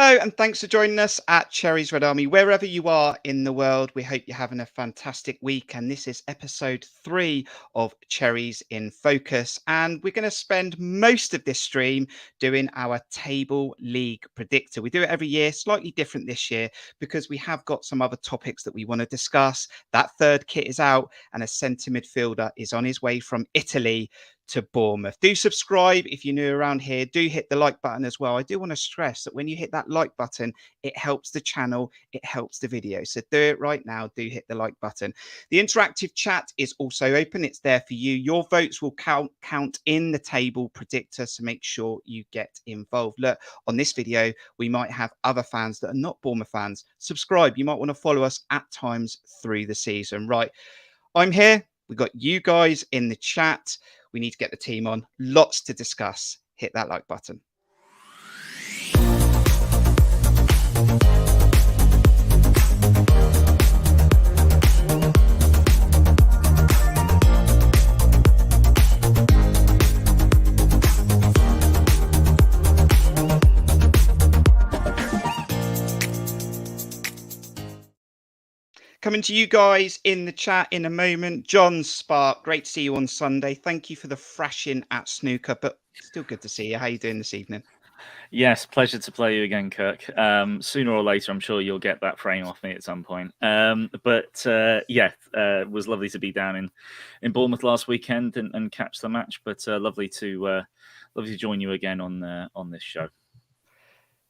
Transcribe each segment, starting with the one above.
Hello, and thanks for joining us at Cherries Red Army. Wherever you are in the world, we hope you're having a fantastic week. And this is episode 3 of Cherries in Focus. And we're going to spend most of this stream doing our Table League Predictor. We do it every year, slightly different this year, because we have got some other topics that we want to discuss. That third kit is out, and a centre midfielder is on his way from Italy to Bournemouth. Do subscribe if you're new around here. Do hit the like button as well. I do want to stress that when you hit that like button, it helps the channel, it helps the video. So do it right now. Do hit the like button. The interactive chat is also open. It's there for you. Your votes will count in the table predictor, so make sure you get involved. Look, on this video, we might have other fans that are not Bournemouth fans. Subscribe. You might want to follow us at times through the season. Right, I'm here. We've got you guys in the chat. We need to get the team on. Lots to discuss. Hit that like button. Coming to you guys in the chat in a moment. Jon Spark, great to see you on Sunday. Thank you for the thrashing at snooker, but still good to see you. How are you doing this evening? Yes, pleasure to play you again, Kirk. Sooner or later, I'm sure you'll get that frame off me at some point. It was lovely to be down in Bournemouth last weekend and catch the match. But lovely to join you again on this show.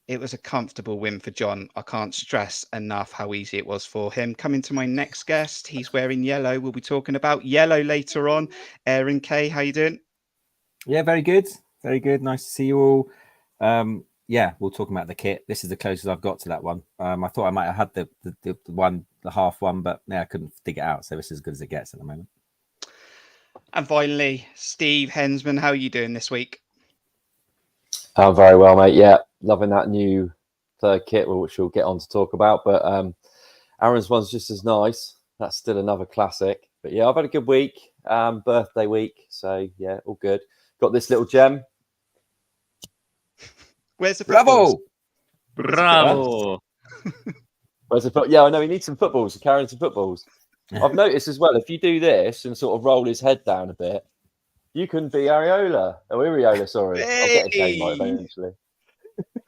It was a comfortable win for Jon. I can't stress enough how easy it was for him. Coming to my next guest, he's wearing yellow. We'll be talking about yellow later on. Aaron, Kaye, how you doing? Yeah, very good. Very good. Nice to see you all. We'll talk about the kit. This is the closest I've got to that one. I thought I might have had the half one, but I couldn't dig it out. So this is as good as it gets at the moment. And finally, Steve Hensman, how are you doing this week? I'm very well, mate. Yeah, loving that new third kit, which we'll get on to talk about. But Aaron's one's just as nice. That's still another classic. But yeah, I've had a good week, birthday week. So yeah, all good. Got this little gem. Where's the footballs? Bravo! Where's the foot? Yeah, I know he needs some footballs. Carrying some footballs. I've noticed as well, if you do this and sort of roll his head down a bit, you can be Iriola, sorry. Hey! I'll get a game right eventually.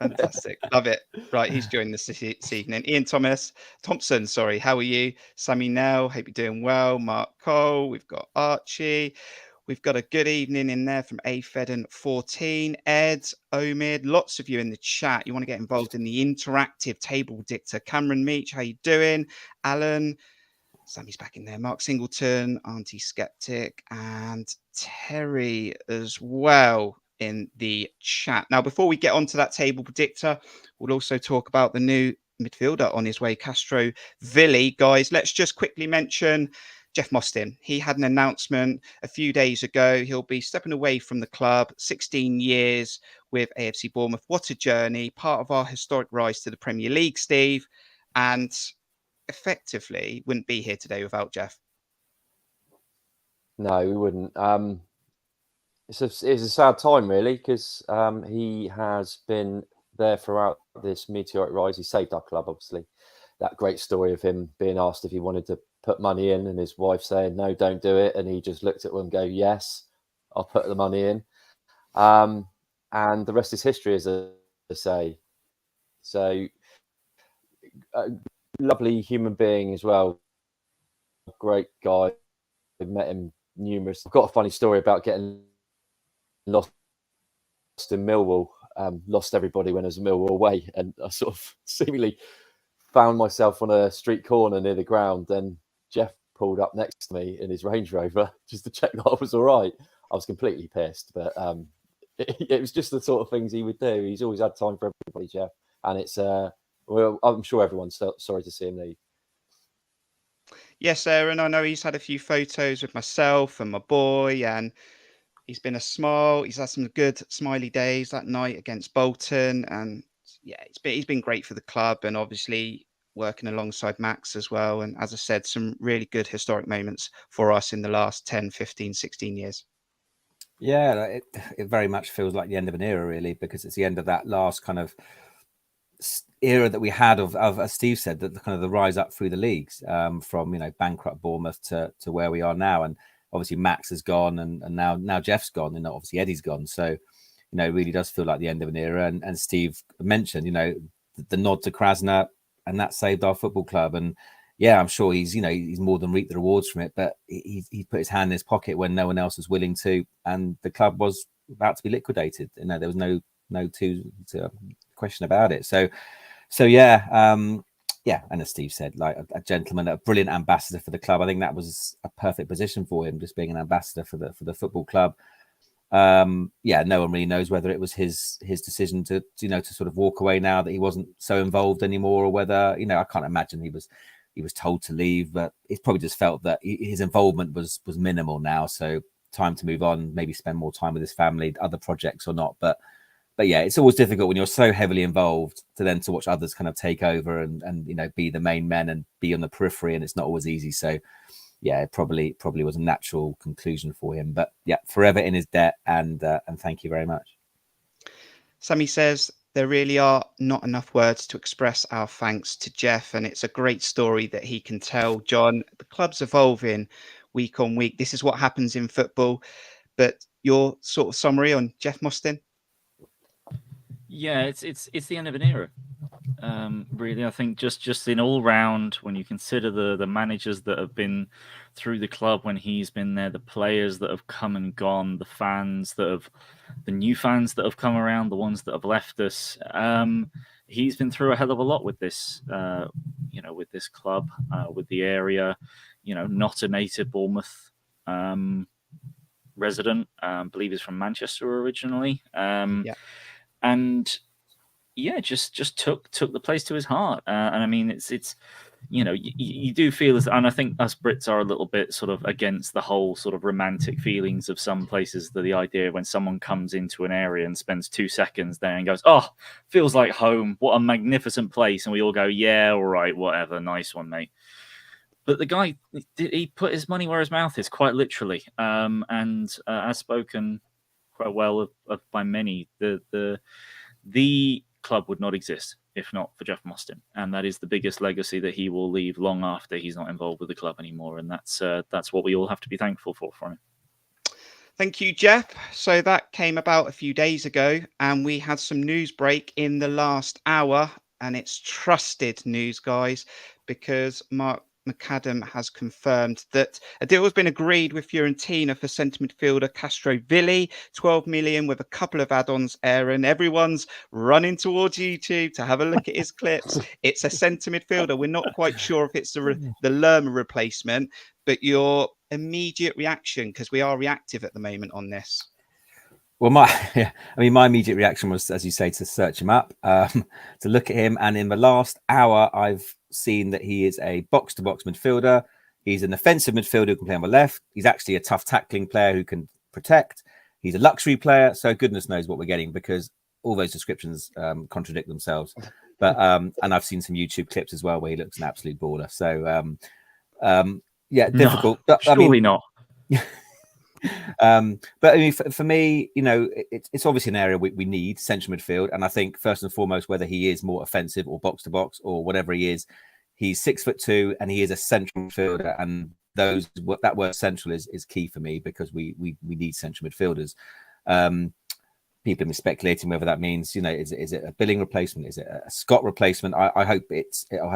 Fantastic. Love it. Right, he's joined us this evening. Ian Thompson, sorry. How are you? Sammy Nell, hope you're doing well. Mark Cole, we've got Archie. We've got a good evening in there from AFEDN14, Ed, Omid, lots of you in the chat. You want to get involved in the interactive table predictor. Cameron Meach, how you doing? Alan, Sammy's back in there. Mark Singleton, Auntie Skeptic, and Terry as well in the chat. Now, before we get onto that table predictor, we'll also talk about the new midfielder on his way, Castrovilli. Guys, let's just quickly mention Jeff Mostyn. He had an announcement a few days ago. He'll be stepping away from the club. 16 years with AFC Bournemouth. What a journey. Part of our historic rise to the Premier League, Steve. And effectively wouldn't be here today without Jeff. No, we wouldn't. It's a sad time, really, because he has been there throughout this meteoric rise. He saved our club, obviously. That great story of him being asked if he wanted to put money in and his wife saying, no, don't do it. And he just looked at them and go, yes, I'll put the money in. And the rest is history, as I say. So, lovely human being as well. Great guy. I've met him numerous. I've got a funny story about getting lost in Millwall. Lost everybody when I was in Millwall away. And I sort of seemingly found myself on a street corner near the ground, and Jeff pulled up next to me in his Range Rover just to check that I was all right. I was completely pissed, but it was just the sort of things he would do. He's always had time for everybody, Jeff, and it's well, I'm sure everyone's sorry to see him leave. Yes, Aaron, I know he's had a few photos with myself and my boy, and he's been a smile. He's had some good smiley days that night against Bolton, and yeah, he's been great for the club, and obviously working alongside Max as well. And as I said, some really good historic moments for us in the last 10, 15, 16 years. Yeah, it very much feels like the end of an era, really, because it's the end of that last kind of era that we had of as Steve said, that the kind of the rise up through the leagues, from bankrupt Bournemouth to where we are now. And obviously Max has gone, and now Jeff's gone, and obviously Eddie's gone. So it really does feel like the end of an era. And Steve mentioned the nod to Krasner, and that saved our football club. And yeah, I'm sure he's more than reaped the rewards from it, but he put his hand in his pocket when no one else was willing to, and the club was about to be liquidated. There was no question about it. So yeah, and as Steve said, like a gentleman, a brilliant ambassador for the club. I think that was a perfect position for him, just being an ambassador for the football club. No one really knows whether it was his decision to sort of walk away now that he wasn't so involved anymore, or whether I can't imagine he was told to leave, but he's probably just felt that his involvement was minimal now. So time to move on, maybe spend more time with his family, other projects or not. But yeah, it's always difficult when you're so heavily involved to watch others kind of take over and be the main men and be on the periphery, and it's not always easy. So yeah, it probably was a natural conclusion for him. But yeah, forever in his debt, and thank you very much. Sammy says, there really are not enough words to express our thanks to Jeff, and it's a great story that he can tell. Jon, the club's evolving week on week. This is what happens in football. But your sort of summary on Jeff Mostyn? Yeah, it's the end of an era. Really, I think just in all round, when you consider the managers that have been through the club when he's been there, the players that have come and gone, the new fans that have come around, the ones that have left us, he's been through a hell of a lot with this, with this club, with the area. Not a native Bournemouth resident. I believe he's from Manchester originally. And yeah, just took the place to his heart. And I mean, it's you do feel as, and I think us Brits are a little bit sort of against the whole sort of romantic feelings of some places, the idea when someone comes into an area and spends 2 seconds there and goes, oh, feels like home, what a magnificent place. And we all go, yeah, all right, whatever, nice one, mate. But the guy, he put his money where his mouth is, quite literally. And as spoken quite well of by many, the club would not exist if not for Jeff Mostyn, and that is the biggest legacy that he will leave long after he's not involved with the club anymore. And that's what we all have to be thankful for him. Thank you, Jeff. So that came about a few days ago, and we had some news break in the last hour, and it's trusted news, guys, because Mark McAdam has confirmed that a deal has been agreed with Fiorentina for centre midfielder Castrovilli, 12 million with a couple of add-ons. Aaron, everyone's running towards YouTube to have a look at his clips. It's a centre midfielder. We're not quite sure if it's the Lerma replacement, but your immediate reaction, because we are reactive at the moment on this. Well, my immediate reaction was, as you say, to search him up, to look at him. And in the last hour, I've seen that he is a box-to-box midfielder. He's an offensive midfielder who can play on the left. He's actually a tough tackling player who can protect. He's a luxury player. So goodness knows what we're getting, because all those descriptions contradict themselves. But and I've seen some YouTube clips as well where he looks an absolute baller. So yeah, difficult. No, surely not. But I mean, for me, it's obviously an area we need, central midfield. And I think first and foremost, whether he is more offensive or box to box or whatever he is, he's 6'2" and he is a central midfielder. And that word central is key for me, because we need central midfielders. People have been speculating whether that means, is it a Billing replacement? Is it a Scott replacement? I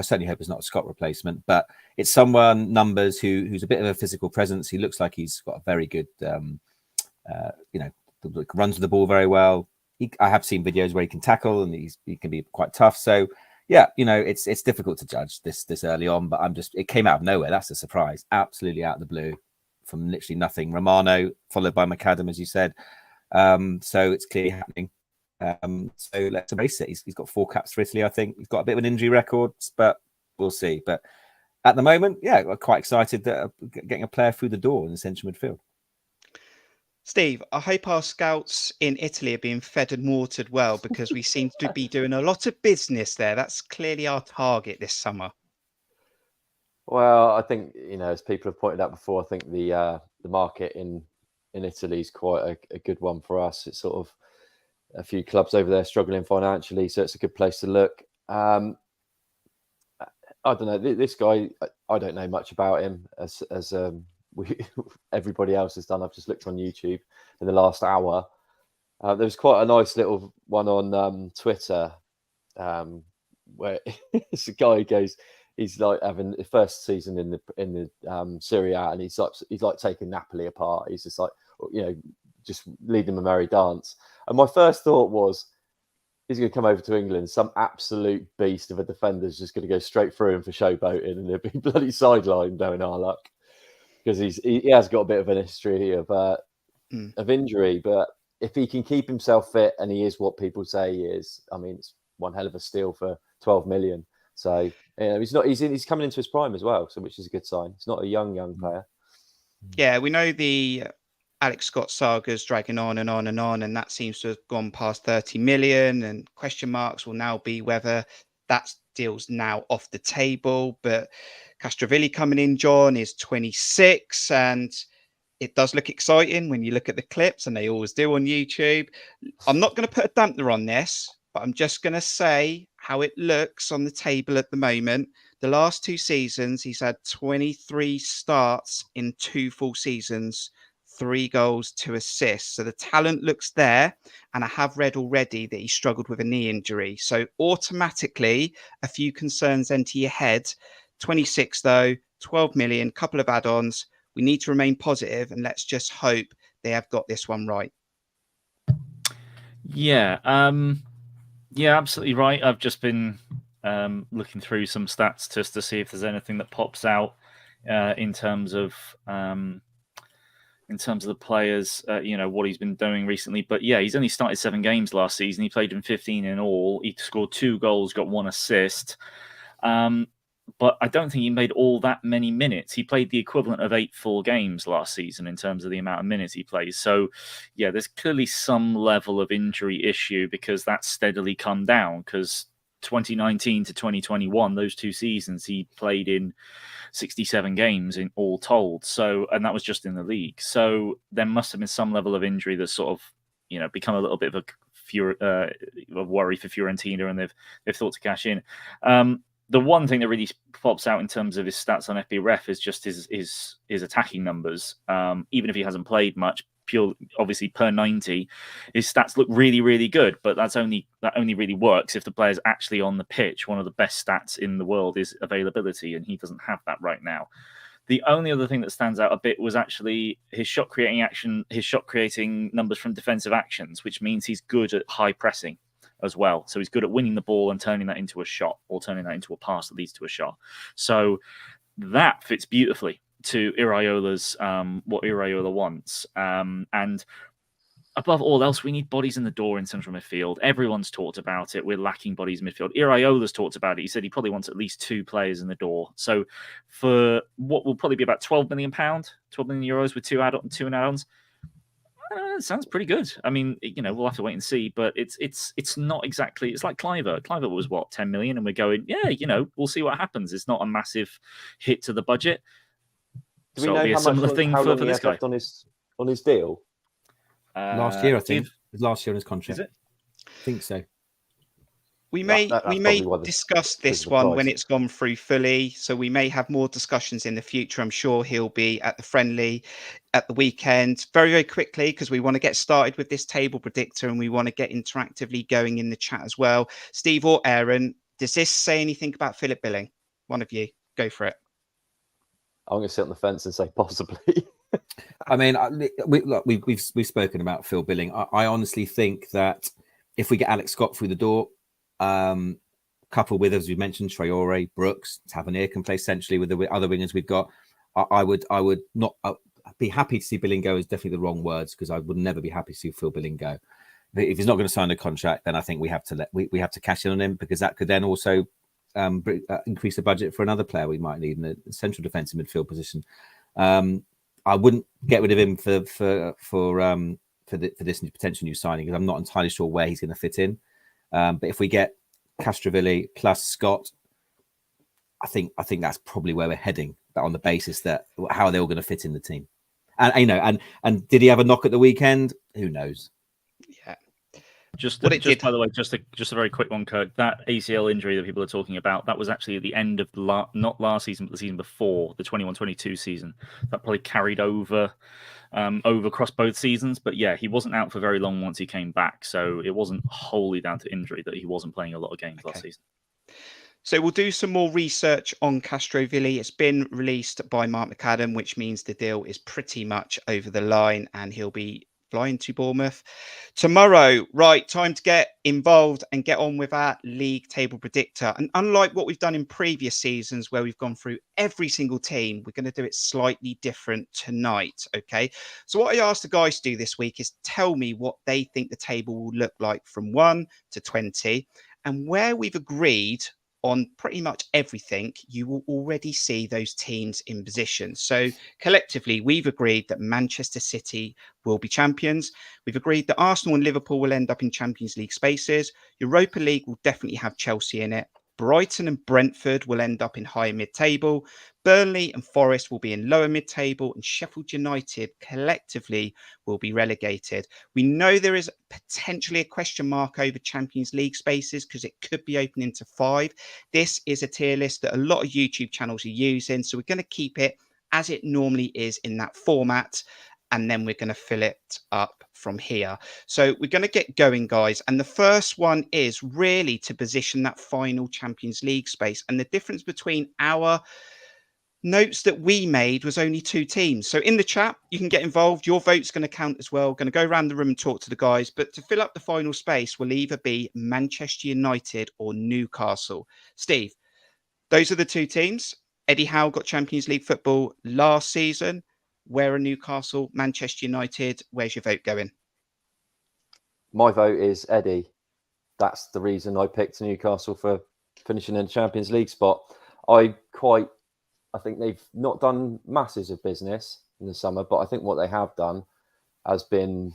certainly hope it's not a Scott replacement, but it's someone, numbers, who's a bit of a physical presence. He looks like he's got a very good, runs with the ball very well. I have seen videos where he can tackle and he can be quite tough. So yeah, it's difficult to judge this early on, but it came out of nowhere. That's a surprise, absolutely out of the blue, from literally nothing. Romano followed by McAdam, as you said. So it's clearly happening. So let's embrace it. He's got 4 caps for Italy, I think. He's got a bit of an injury record, but we'll see. But at the moment, yeah, we're quite excited that getting a player through the door in the central midfield. Steve, I hope our scouts in Italy are being fed and watered well, because we seem to be doing a lot of business there. That's clearly our target this summer. Well, I think, as people have pointed out before, I think the market in Italy is quite a good one for us. It's sort of a few clubs over there struggling financially, so it's a good place to look. I don't know. This guy, I don't know much about him as everybody else has done. I've just looked on YouTube in the last hour. There was quite a nice little one on Twitter where it's a guy who goes, he's like having the first season in the Serie A, and he's like taking Napoli apart. He's just like, just leading them a merry dance. And my first thought was, he's going to come over to England, some absolute beast of a defender's just going to go straight through him for showboating, and he'll be bloody sidelined knowing our luck, because he has got a bit of an history of injury. But if he can keep himself fit, and he is what people say he is, I mean, it's one hell of a steal for 12 million. So he's coming into his prime as well, so which is a good sign. He's not a young player. Yeah, we know the Alex Scott saga's dragging on and on and on, and that seems to have gone past 30 million, and question marks will now be whether that deal's now off the table. But Castrovilli coming in, John, is 26, and it does look exciting when you look at the clips, and they always do on YouTube. I'm not going to put a dampener on this, but I'm just going to say how it looks on the table at the moment. The last 2 seasons, he's had 23 starts in 2 full seasons, 3 goals, 2 assists. So the talent looks there. And I have read already that he struggled with a knee injury. So automatically, a few concerns enter your head. 26, though, 12 million, couple of add-ons. We need to remain positive, and let's just hope they have got this one right. Yeah, absolutely right. I've just been looking through some stats just to see if there's anything that pops out in terms of the players, what he's been doing recently. But yeah, he's only started 7 games last season. He played in 15 in all. He scored 2 goals, got 1 assist. But I don't think he made all that many minutes. He played the equivalent of 8 full games last season in terms of the amount of minutes he plays. So, yeah, there's clearly some level of injury issue, because that's steadily come down. Because 2019 to 2021, those 2 seasons, he played in 67 games in all told. So, and that was just in the league. So there must have been some level of injury that's sort of, become a little bit of a worry for Fiorentina, and they've thought to cash in. The one thing that really pops out in terms of his stats on FBref is just his attacking numbers. Even if he hasn't played much, obviously per 90, his stats look really, really good. But that only really works if the player's actually on the pitch. One of the best stats in the world is availability, and he doesn't have that right now. The only other thing that stands out a bit was actually his shot creating numbers from defensive actions, which means he's good at high pressing as well. So he's good at winning the ball and turning that into a shot, or turning that into a pass that leads to a shot. So that fits beautifully to Iraiola's what Iraola wants. And above all else, we need bodies in the door in central midfield. Everyone's talked about it. We're lacking bodies in midfield. Iraiola's talked about it. He said he probably wants at least 2 players in the door. So for what will probably be about £12 million, €12 million with 2 add-ons, it sounds pretty good. I mean, we'll have to wait and see, but it's not exactly. It's like Cliver. Cliver was what, 10 million, and we're going, we'll see what happens. It's not a massive hit to the budget. Do we know how long he has left on his deal? Last year, I think. It was last year on his contract. Is it? I think so. We may discuss this one when it's gone through fully. So we may have more discussions in the future. I'm sure he'll be at the friendly at the weekend. Very, very quickly, because we want to get started with this table predictor, and we want to get interactively going in the chat as well. Steve or Aaron, does this say anything about Philip Billing? One of you, go for it. I'm going to sit on the fence and say possibly. I mean, we've spoken about Phil Billing. I honestly think that if we get Alex Scott through the door, coupled with, as we mentioned, Traore, Brooks, Tavernier can play centrally with the other wingers we've got. I would not be happy to see Billing go. Is definitely the wrong words, because I would never be happy to see Phil Billing go. If he's not going to sign a contract, then I think we have to cash in on him, because that could then also increase the budget for another player we might need in the central defensive midfield position. I wouldn't get rid of him for this potential new signing, because I'm not entirely sure where he's going to fit in. But if we get Castrovilli plus Scott, I think that's probably where we're heading. But on the basis that how are they all going to fit in the team, and did he have a knock at the weekend? Who knows? Yeah. Just what it did. by the way, just a very quick one, Kirk. That ACL injury that people are talking about, that was actually at the end of not last season, but the season before, the 21-22 season. That probably carried over across both seasons. But yeah, he wasn't out for very long once he came back, so it wasn't wholly down to injury that he wasn't playing a lot of games last season. So we'll do some more research on Castrovilli. It's been released by Mark McAdam, which means the deal is pretty much over the line and he'll be flying to Bournemouth tomorrow. Right, time to get involved and get on with our league table predictor. And unlike what we've done in previous seasons where we've gone through every single team, we're going to do it slightly different tonight. Okay, so what I asked the guys to do this week is tell me what they think the table will look like from 1 to 20, and where we've agreed on pretty much everything, you will already see those teams in position. So collectively, we've agreed that Manchester City will be champions. We've agreed that Arsenal and Liverpool will end up in Champions League spaces. Europa League will definitely have Chelsea in it. Brighton and Brentford will end up in higher mid-table. Burnley and Forest will be in lower mid-table, and Sheffield United collectively will be relegated. We know there is potentially a question mark over Champions League spaces because it could be opening to 5. This is a tier list that a lot of YouTube channels are using, so we're going to keep it as it normally is in that format, and then we're going to fill it up from here. So we're going to get going, guys. And the first one is really to position that final Champions League space. And the difference between our notes that we made was only 2 teams. So in the chat, you can get involved. Your vote's going to count as well. Going to go around the room and talk to the guys. But to fill up the final space will either be Manchester United or Newcastle. Steve, those are the 2 teams. Eddie Howe got Champions League football last season. Where are Newcastle, Manchester United? Where's your vote going? My vote is Eddie. That's the reason I picked Newcastle for finishing in the Champions League spot. I think they've not done masses of business in the summer, but I think what they have done has been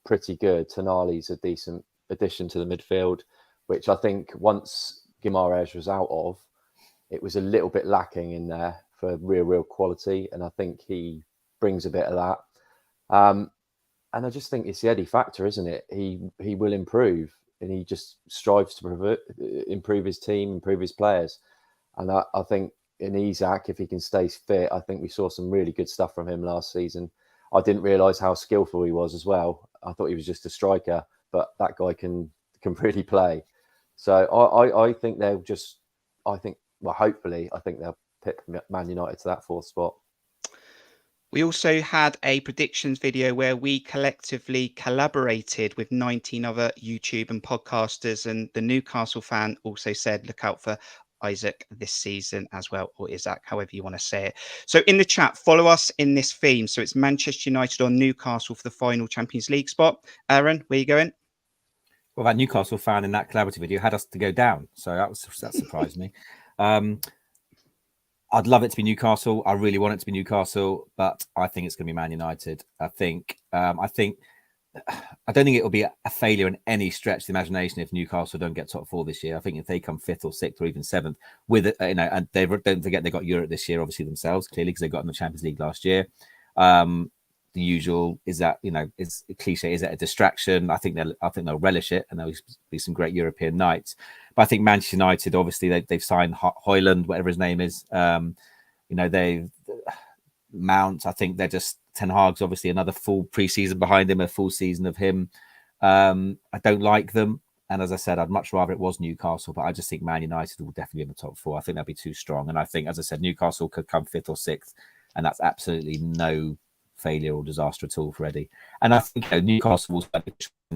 pretty good. Tonali's a decent addition to the midfield, which I think once Guimaraes was out of, it was a little bit lacking in there for real quality. And I think he brings a bit of that. And I just think it's the Eddie factor, isn't it? He will improve, and he just strives to improve his team, improve his players. And I think in Isak, if he can stay fit, I think we saw some really good stuff from him last season. I didn't realise how skillful he was as well. I thought he was just a striker, but that guy can really play. So I think hopefully they'll pick Man United to that 4th spot. We also had a predictions video where we collectively collaborated with 19 other YouTube and podcasters, and the Newcastle fan also said, look out for Isaac this season as well, or Isaac, however you want to say it. So in the chat, follow us in this theme. So it's Manchester United or Newcastle for the final Champions League spot. Aaron, where are you going? Well, that Newcastle fan in that collaborative video had us to go down, so that surprised me. I'd love it to be Newcastle. I really want it to be Newcastle, but I think it's going to be Man United. I don't think it will be a failure in any stretch of the imagination if Newcastle don't get top 4 this year. I think if they come 5th or 6th or even 7th with it, and they don't forget they got Europe this year, obviously themselves, clearly, because they got in the Champions League last year. The usual is that, is a cliche. Is that a distraction? I think they'll relish it, and there'll be some great European nights. But I think Manchester United, obviously, they've signed Højlund, whatever his name is. They've Mount. I think they're just Ten Hag's obviously another full preseason behind him, a full season of him. I don't like them, and as I said, I'd much rather it was Newcastle. But I just think Man United will definitely be in the top 4. I think they'll be too strong, and I think, as I said, Newcastle could come 5th or 6th, and that's absolutely no failure or disaster at all for Eddie. And I think Newcastle will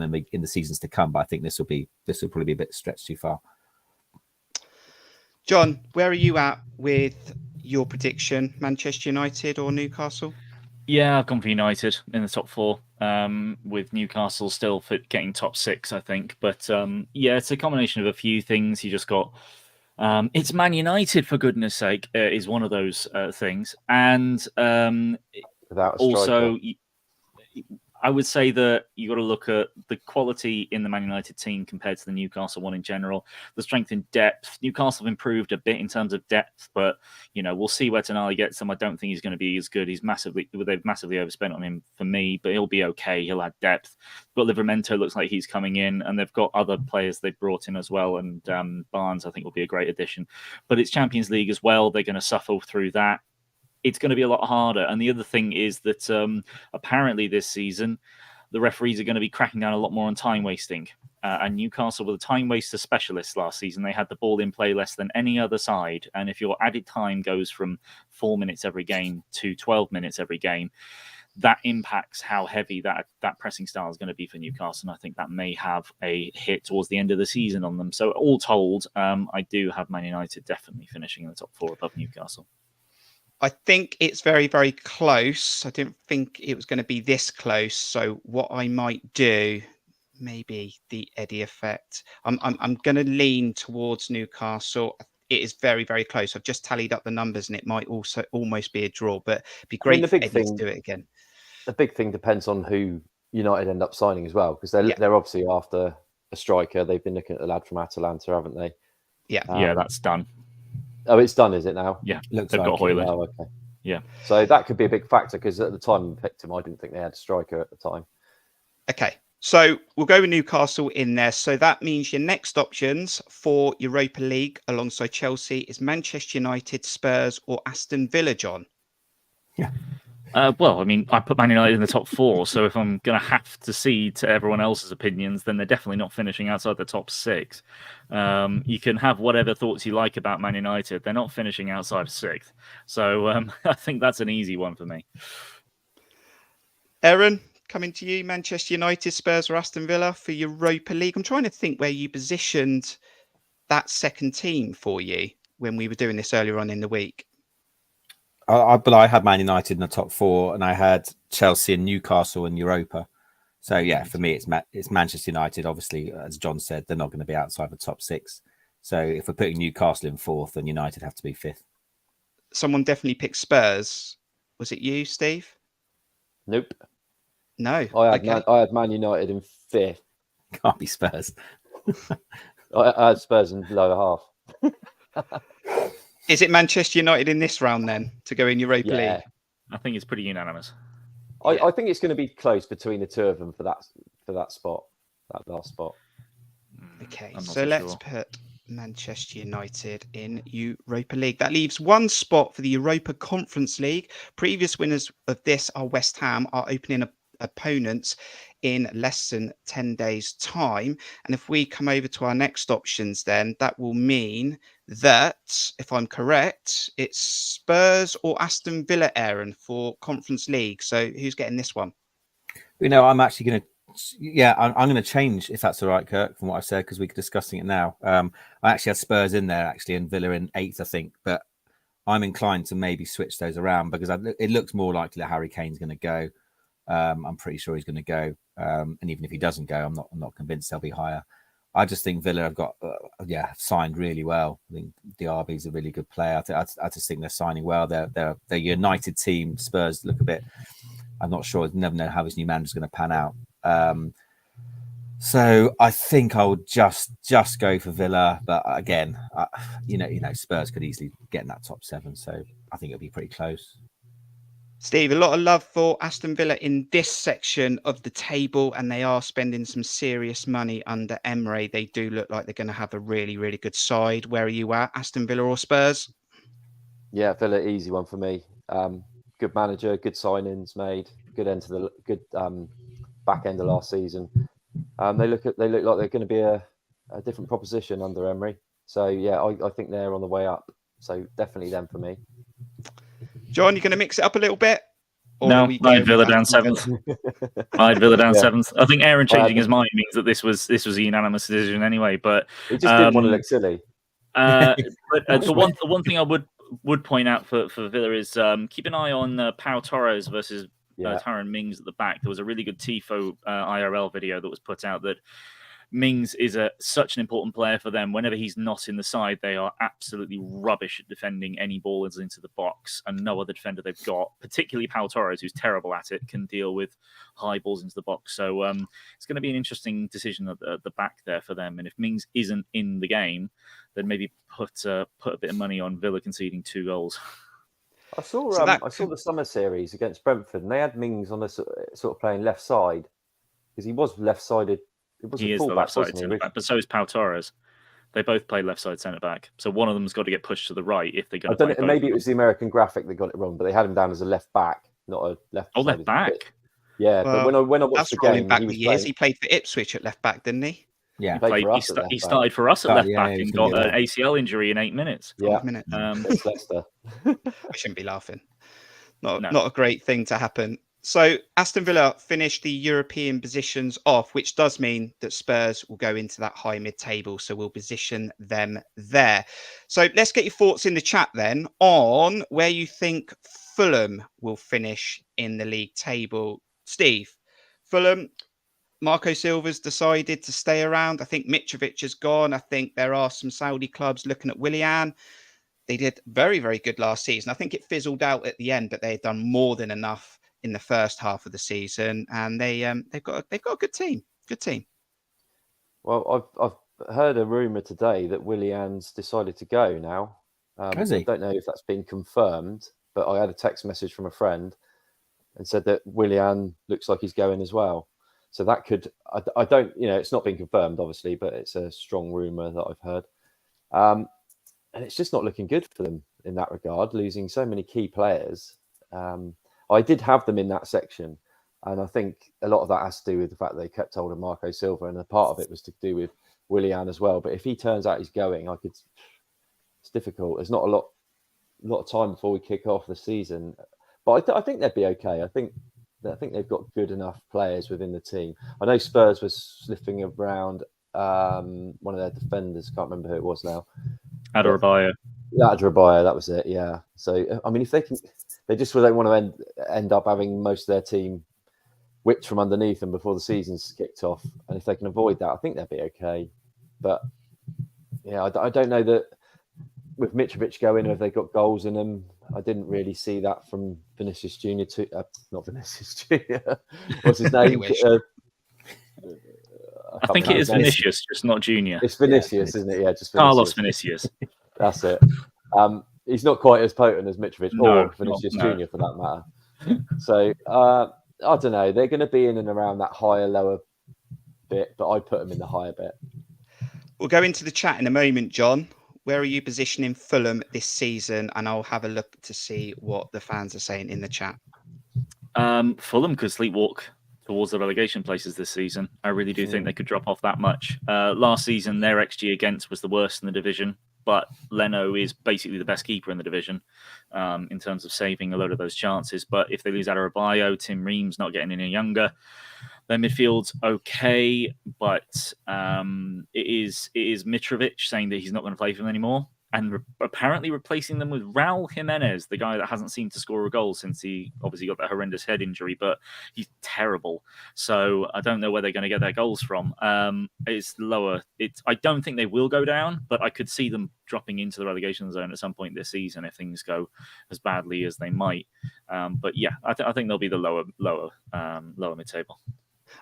be in the seasons to come, but I think this will probably be a bit stretched too far. John, where are you at with your prediction? Manchester United or Newcastle? Yeah, I've gone for United in the top 4, with Newcastle still getting top 6, I think. But it's a combination of a few things. You just got it's Man United, for goodness sake, is one of those things. And without a also, I would say that you got to look at the quality in the Man United team compared to the Newcastle one in general. The strength in depth. Newcastle have improved a bit in terms of depth, but we'll see where Tonali gets them. I don't think he's going to be as good. They've massively overspent on him for me, but he'll be okay. He'll add depth. But Livramento looks like he's coming in, and they've got other players they've brought in as well. And Barnes, I think, will be a great addition. But it's Champions League as well. They're going to suffer through that. It's going to be a lot harder. And the other thing is that apparently this season, the referees are going to be cracking down a lot more on time wasting. And Newcastle were the time waster specialists last season. They had the ball in play less than any other side. And if your added time goes from 4 minutes every game to 12 minutes every game, that impacts how heavy that pressing style is going to be for Newcastle. And I think that may have a hit towards the end of the season on them. So all told, I do have Man United definitely finishing in the top 4 above Newcastle. I think it's very, very close. I didn't think it was going to be this close. So what I might do, maybe the Eddie effect. I'm going to lean towards Newcastle. It is very, very close. I've just tallied up the numbers, and it might also almost be a draw. But it'd be great for Eddie to do it again. The big thing depends on who United end up signing as well, because they're obviously after a striker. They've been looking at the lad from Atalanta, haven't they? Yeah, yeah, that's done. Oh, it's done, is it now? Yeah, they've got Højlund. Oh, okay. Yeah. So that could be a big factor, because at the time we picked him, I didn't think they had a striker at the time. Okay. So we'll go with Newcastle in there. So that means your next options for Europa League alongside Chelsea is Manchester United, Spurs, or Aston Villa, John. Yeah. Well, I mean, I put Man United in the top 4, so if I'm going to have to cede to everyone else's opinions, then they're definitely not finishing outside the top 6. You can have whatever thoughts you like about Man United. They're not finishing outside of 6th. So I think that's an easy one for me. Aaron, coming to you, Manchester United, Spurs, or Aston Villa for Europa League. I'm trying to think where you positioned that second team for you when we were doing this earlier on in the week. But I had Man United in the top 4, and I had Chelsea and Newcastle in Europa. So yeah, for me, it's Manchester United. Obviously, as John said, they're not going to be outside the top 6. So if we're putting Newcastle in 4th, then United have to be 5th. Someone definitely picked Spurs. Was it you, Steve? Nope. No. I had Man United in 5th. Can't be Spurs. I had Spurs in lower half. Is it Manchester United in this round then to go in Europa League? I think it's pretty unanimous. I think it's going to be close between the two of them for that spot, that last spot. Okay, so let's put Manchester United in Europa League. That leaves one spot for the Europa Conference League. Previous winners of this are West Ham, are opening opponents in less than 10 days' time. And if we come over to our next options, then that will mean that, if I'm correct, it's Spurs or Aston Villa, Aaron, for Conference League. So who's getting this one? I'm actually going to, I'm going to change, if that's all right, Kirk, from what I said, because we're discussing it now. I actually had Spurs in there, actually, and Villa in 8th, I think. But I'm inclined to maybe switch those around, because it looks more likely that Harry Kane's going to go. I'm pretty sure he's going to go. And even if he doesn't go, I'm not convinced they'll be higher. I just think Villa have got, signed really well. I think Diaby's a really good player. I just think they're signing well. They're a united team. Spurs look a bit, I'm not sure. Never know how his new manager's going to pan out. So I think I would just go for Villa. But again, Spurs could easily get in that top 7. So I think it'll be pretty close. Steve, a lot of love for Aston Villa in this section of the table, and they are spending some serious money under Emery. They do look like they're going to have a really, really good side. Where are you at, Aston Villa or Spurs? Yeah, Villa, easy one for me. Good manager, good signings made, good end to the good back end of last season. They look like they're going to be a different proposition under Emery. So yeah, I think they're on the way up. So definitely them for me. John, you're going to mix it up a little bit? No, I had Villa down 7th. I had Villa down 7th. I think Aaron changing his mind means that this was a unanimous decision anyway. But he just didn't want to look silly. But the one thing I would point out for Villa is keep an eye on Pau Torres versus Tyrone Mings at the back. There was a really good Tifo IRL video that was put out that Mings is such an important player for them. Whenever he's not in the side, they are absolutely rubbish at defending any balls into the box, and no other defender they've got, particularly Pau Torres, who's terrible at it, can deal with high balls into the box. So it's going to be an interesting decision at the back there for them. And if Mings isn't in the game, then maybe put a bit of money on Villa conceding 2 goals. I saw the summer series against Brentford, and they had Mings on a sort of playing left side because he was left-sided. He is the left-sided centre-back, but so is Pau Torres. They both play left-side centre-back, so one of them's got to get pushed to the right if they're going to. Maybe it was the American graphic that got it wrong, but they had him down as a left-back, not a left. Oh, left-back. Yeah, but when I watched the game, back the years. He played for Ipswich at left-back, didn't he? Yeah, he started for us at left-back and got an ACL injury in 8 minutes. Yeah, 5 minutes. It's Leicester. I shouldn't be laughing. Not a great thing to happen. So Aston Villa finished the European positions off, which does mean that Spurs will go into that high mid-table. So we'll position them there. So let's get your thoughts in the chat then on where you think Fulham will finish in the league table. Steve, Fulham, Marco Silva's decided to stay around. I think Mitrovic has gone. I think there are some Saudi clubs looking at Willian. They did very, very good last season. I think it fizzled out at the end, but they had done more than enough in the first half of the season, and they've got a good team. Good team. Well, I've heard a rumor today that Willian's decided to go now. Has he? I don't know if that's been confirmed, but I had a text message from a friend and said that Willian looks like he's going as well. So that could, I don't, it's not been confirmed, obviously, but it's a strong rumor that I've heard. And it's just not looking good for them in that regard, losing so many key players. I did have them in that section, and I think a lot of that has to do with the fact that they kept hold of Marco Silva, and a part of it was to do with Willian as well. But if he turns out he's going, it's difficult. There's not a lot of time before we kick off the season, but I think they'd be okay. I think they've got good enough players within the team. I know Spurs was sniffing around one of their defenders. Can't remember who it was now. Adarabioyo. Adarabioyo, that was it. Yeah. So I mean, if they can. They just don't want to end up having most of their team whipped from underneath them before the season's kicked off. And if they can avoid that, I think they'll be okay. But yeah, I don't know that with Mitrovic going, if they got goals in them. I didn't really see that from Vinicius Junior not Vinicius Junior. What's his name? I think it is Vinicius, just not Junior. It's Vinicius, isn't it? Yeah, just Vinicius. Carlos Vinicius. That's it. He's not quite as potent as Mitrovic or Vinicius Junior for that matter. So I don't know. They're going to be in and around that higher, lower bit, but I put them in the higher bit. We'll go into the chat in a moment, John. Where are you positioning Fulham this season? And I'll have a look to see what the fans are saying in the chat. Fulham could sleepwalk towards the relegation places this season. I really do think they could drop off that much. Last season, their XG against was the worst in the division. But Leno is basically the best keeper in the division in terms of saving a load of those chances. But if they lose Adarabioyo, Tim Ream's not getting any younger. Their midfield's okay, but it is Mitrovic saying that he's not going to play for them anymore. And apparently replacing them with Raul Jimenez, the guy that hasn't seemed to score a goal since he obviously got that horrendous head injury, but he's terrible. So I don't know where they're going to get their goals from. It's lower. I don't think they will go down, but I could see them dropping into the relegation zone at some point this season if things go as badly as they might. But yeah, I think they'll be the lower mid-table.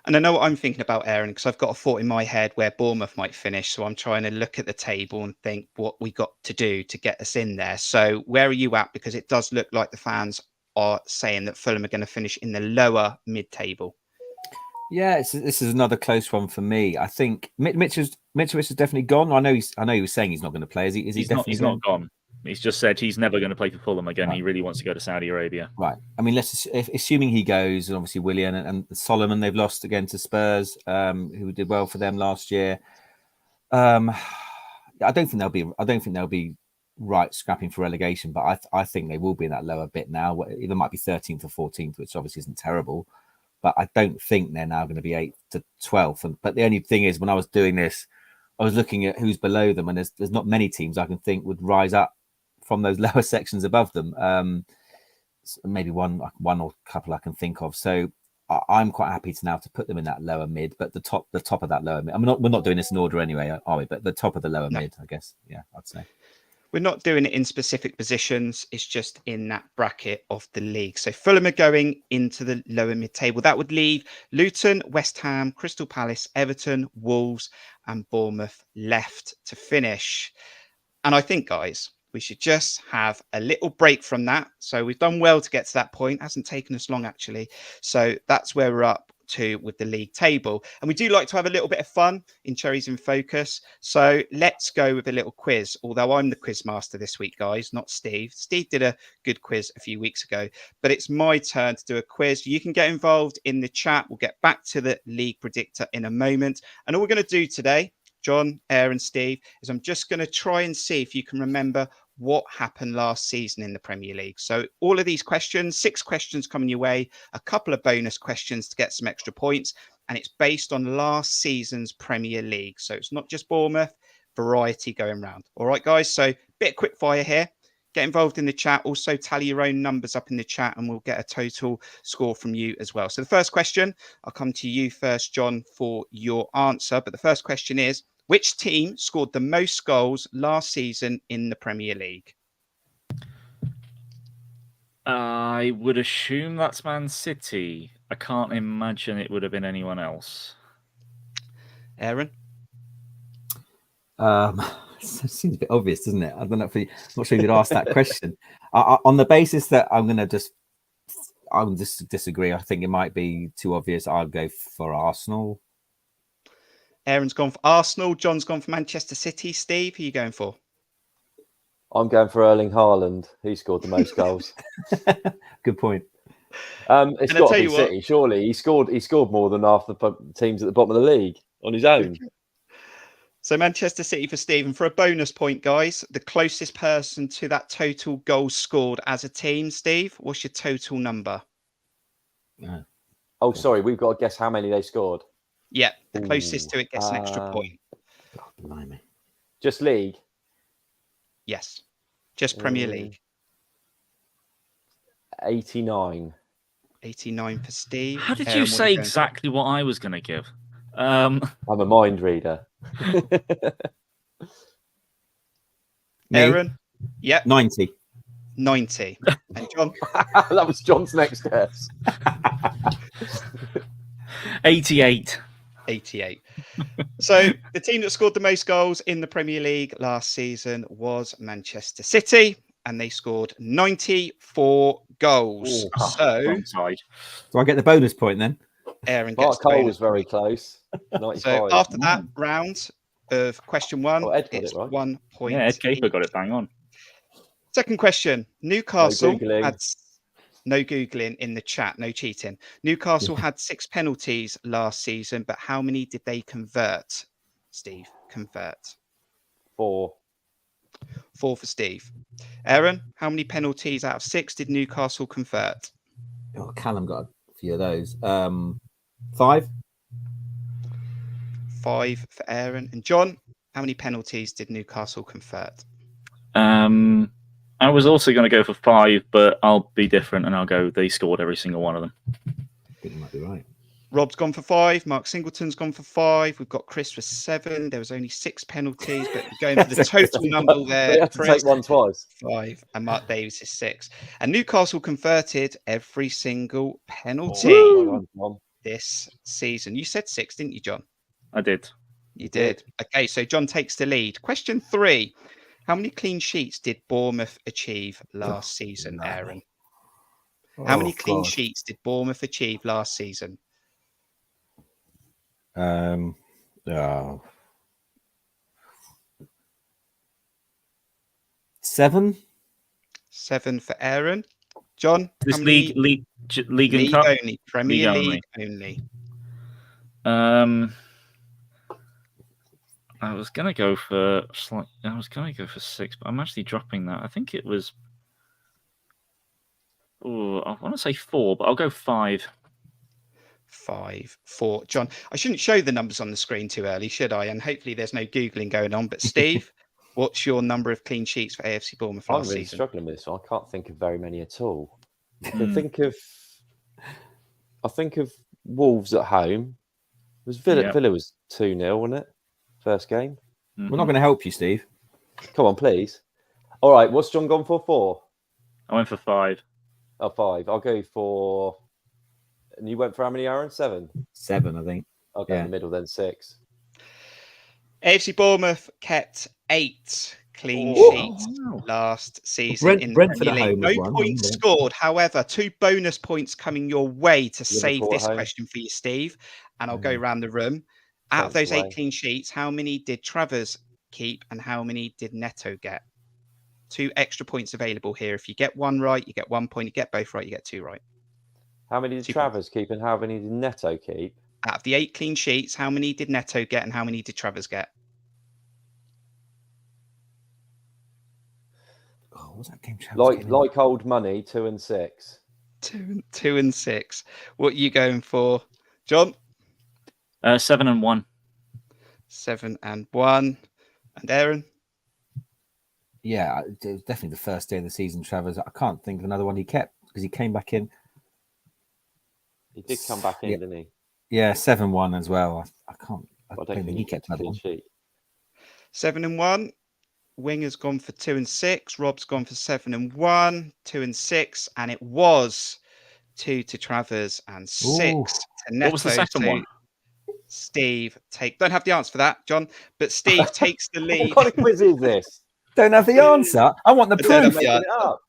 And I know what I'm thinking about, Aaron, because I've got a thought in my head where Bournemouth might finish. So I'm trying to look at the table and think what we got to do to get us in there. So where are you at? Because it does look like the fans are saying that Fulham are going to finish in the lower mid-table. Yeah, this is another close one for me. I think Mitrovic is definitely gone. I know he was saying he's not going to play. Is he? He's not gone. He's just said he's never going to play for Fulham again. Right. He really wants to go to Saudi Arabia. Right. I mean, assuming he goes, and obviously Willian and Solomon, they've lost again to Spurs, who did well for them last year. I don't think they'll be right scrapping for relegation, but I think they will be in that lower bit now. Either might be 13th or 14th, which obviously isn't terrible, but I don't think they're now going to be 8th to 12th. But the only thing is, when I was doing this, I was looking at who's below them, and there's not many teams I can think would rise up from those lower sections above them. Maybe one or couple I can think of. So I'm quite happy to put them in that lower mid, but the top of that lower mid. I mean, we're not doing this in order anyway, are we? But the top of the lower mid, I guess. Yeah, I'd say. We're not doing it in specific positions. It's just in that bracket of the league. So Fulham are going into the lower mid-table. That would leave Luton, West Ham, Crystal Palace, Everton, Wolves and Bournemouth left to finish. And I think, guys, we should just have a little break from that. So we've done well to get to that point. It hasn't taken us long, actually. So that's where we're up to with the league table. And we do like to have a little bit of fun in Cherries in Focus. So let's go with a little quiz. Although I'm the quiz master this week, guys, not Steve. Steve did a good quiz a few weeks ago, but it's my turn to do a quiz. You can get involved in the chat. We'll get back to the league predictor in a moment. And all we're going to do today, John, Aaron, Steve, is I'm just going to try and see if you can remember what happened last season in the Premier League. So all of these questions, 6 questions coming your way, a couple of bonus questions to get some extra points. And it's based on last season's Premier League. So it's not just Bournemouth, variety going round. All right, guys. So bit of quick fire here. Get involved in the chat. Also tally your own numbers up in the chat and we'll get a total score from you as well. So the first question, I'll come to you first, John, for your answer. But the first question is, which team scored the most goals last season in the Premier League? I would assume that's Man City. I can't imagine it would have been anyone else. Aaron? It seems a bit obvious, doesn't it? I don't know if I'm not sure you'd ask that question. On the basis that I'm just disagree. I think it might be too obvious. I'll go for Arsenal. Aaron's gone for Arsenal. John's gone for Manchester City. Steve, who are you going for? I'm going for Erling Haaland. He scored the most goals. Good point. It's got to be City, surely. He scored more than half the teams at the bottom of the league on his own. So Manchester City for Steve. And for a bonus point, guys, the closest person to that total goals scored as a team, Steve, what's your total number? Oh, sorry. We've got to guess how many they scored. Yeah, the closest to it gets an extra point. God, blimey. Just league? Yes, just Premier League. 89. 89 for Steve. How did you say exactly what I was going to give? I'm a mind reader. Aaron? Yep. 90. 90. And John? That was John's next guess. 88. 88. So the team that scored the most goals in the Premier League last season was Manchester City, and they scored 94 goals. Do I get the bonus point then? Aaron gets Mark Cole was very close. 95. So after that round of question one, it's right? 1 point. Yeah, Ed Caper got it bang on. Second question. Newcastle No had no Googling in the chat, no cheating. Newcastle had 6 penalties last season, but how many did they convert? Steve, convert. 4. 4 for Steve. Aaron, how many penalties out of 6 did Newcastle convert? Oh, Callum got a few of those. 5. 5 for Aaron. And John, how many penalties did Newcastle convert? I was also going to go for 5, but I'll be different and I'll go they scored every single one of them. I think you might be right. Rob's gone for 5. Mark Singleton's gone for 5. We've got Chris for 7. There was only 6 penalties, but going for the total number there. They have to take one twice. 5. And Mark Davis is 6. And Newcastle converted every single penalty this season. You said 6, didn't you, John? I did. You did. Okay, so John takes the lead. Question 3. How many clean sheets did Bournemouth achieve last season, Aaron? How many clean sheets did Bournemouth achieve last season? 7. 7 for Aaron. John? This league and cup? Only. Premier League only. I was gonna go for 6, but I'm actually dropping that. I think it was. Oh, I want to say 4, but I'll go 5. 5 for John. I shouldn't show the numbers on the screen too early, should I? And hopefully there's no Googling going on. But Steve, what's your number of clean sheets for AFC Bournemouth last I'm really season? struggling with this one. I can't think of very many at all. I can think of I think of Wolves at home. It was Villa. Yeah. Villa was 2-0, wasn't it? First game. Mhm. We're not going to help you, Steve. Come on, please. All right, what's John gone for? 4? I went for 5. Oh, 5. I'll go for... And you went for how many, Aaron? 7? 7, I think. I'll go in the middle then, 6. AFC Bournemouth kept 8 clean Oh, sheets wow. last season in the Brentford Premier at League. home No was one, points wasn't it? scored. However, 2 bonus points coming your way to save Liverpool at this home. question for you, Steve. And I'll go around the room. Out of Saints those 8 away. clean sheets, how many did Travers keep and how many did Neto get? 2 extra points available here. If you get 1 right, you get 1 point. You get both right, you get 2 right. How many did 2 Travers keep and how many did Neto keep? Out of the 8 clean sheets, how many did Neto get and how many did Travers get? Oh, what was that game? Travers Like old money, 2 and 6. 2 and 6. What are you going for, John? 7 and 1. 7 and 1. And Aaron? Yeah, it was definitely the first day of the season, Travers. I can't think of another one he kept because he came back in. He did come back in, Yeah. didn't he? Yeah, 7-1 as well. I can't. I I don't think he kept another clean one. sheet. 7 and 1. Winger's gone for 2 and 6. Rob's gone for 7 and 1. 2 and 6. And it was 2 to Travers and 6 Ooh. to Neto. What was the second one? Steve don't have the answer for that, John, but Steve takes the lead. What kind of quiz is this? Don't have the answer. I want the I don't have proof. the Making it answer. up.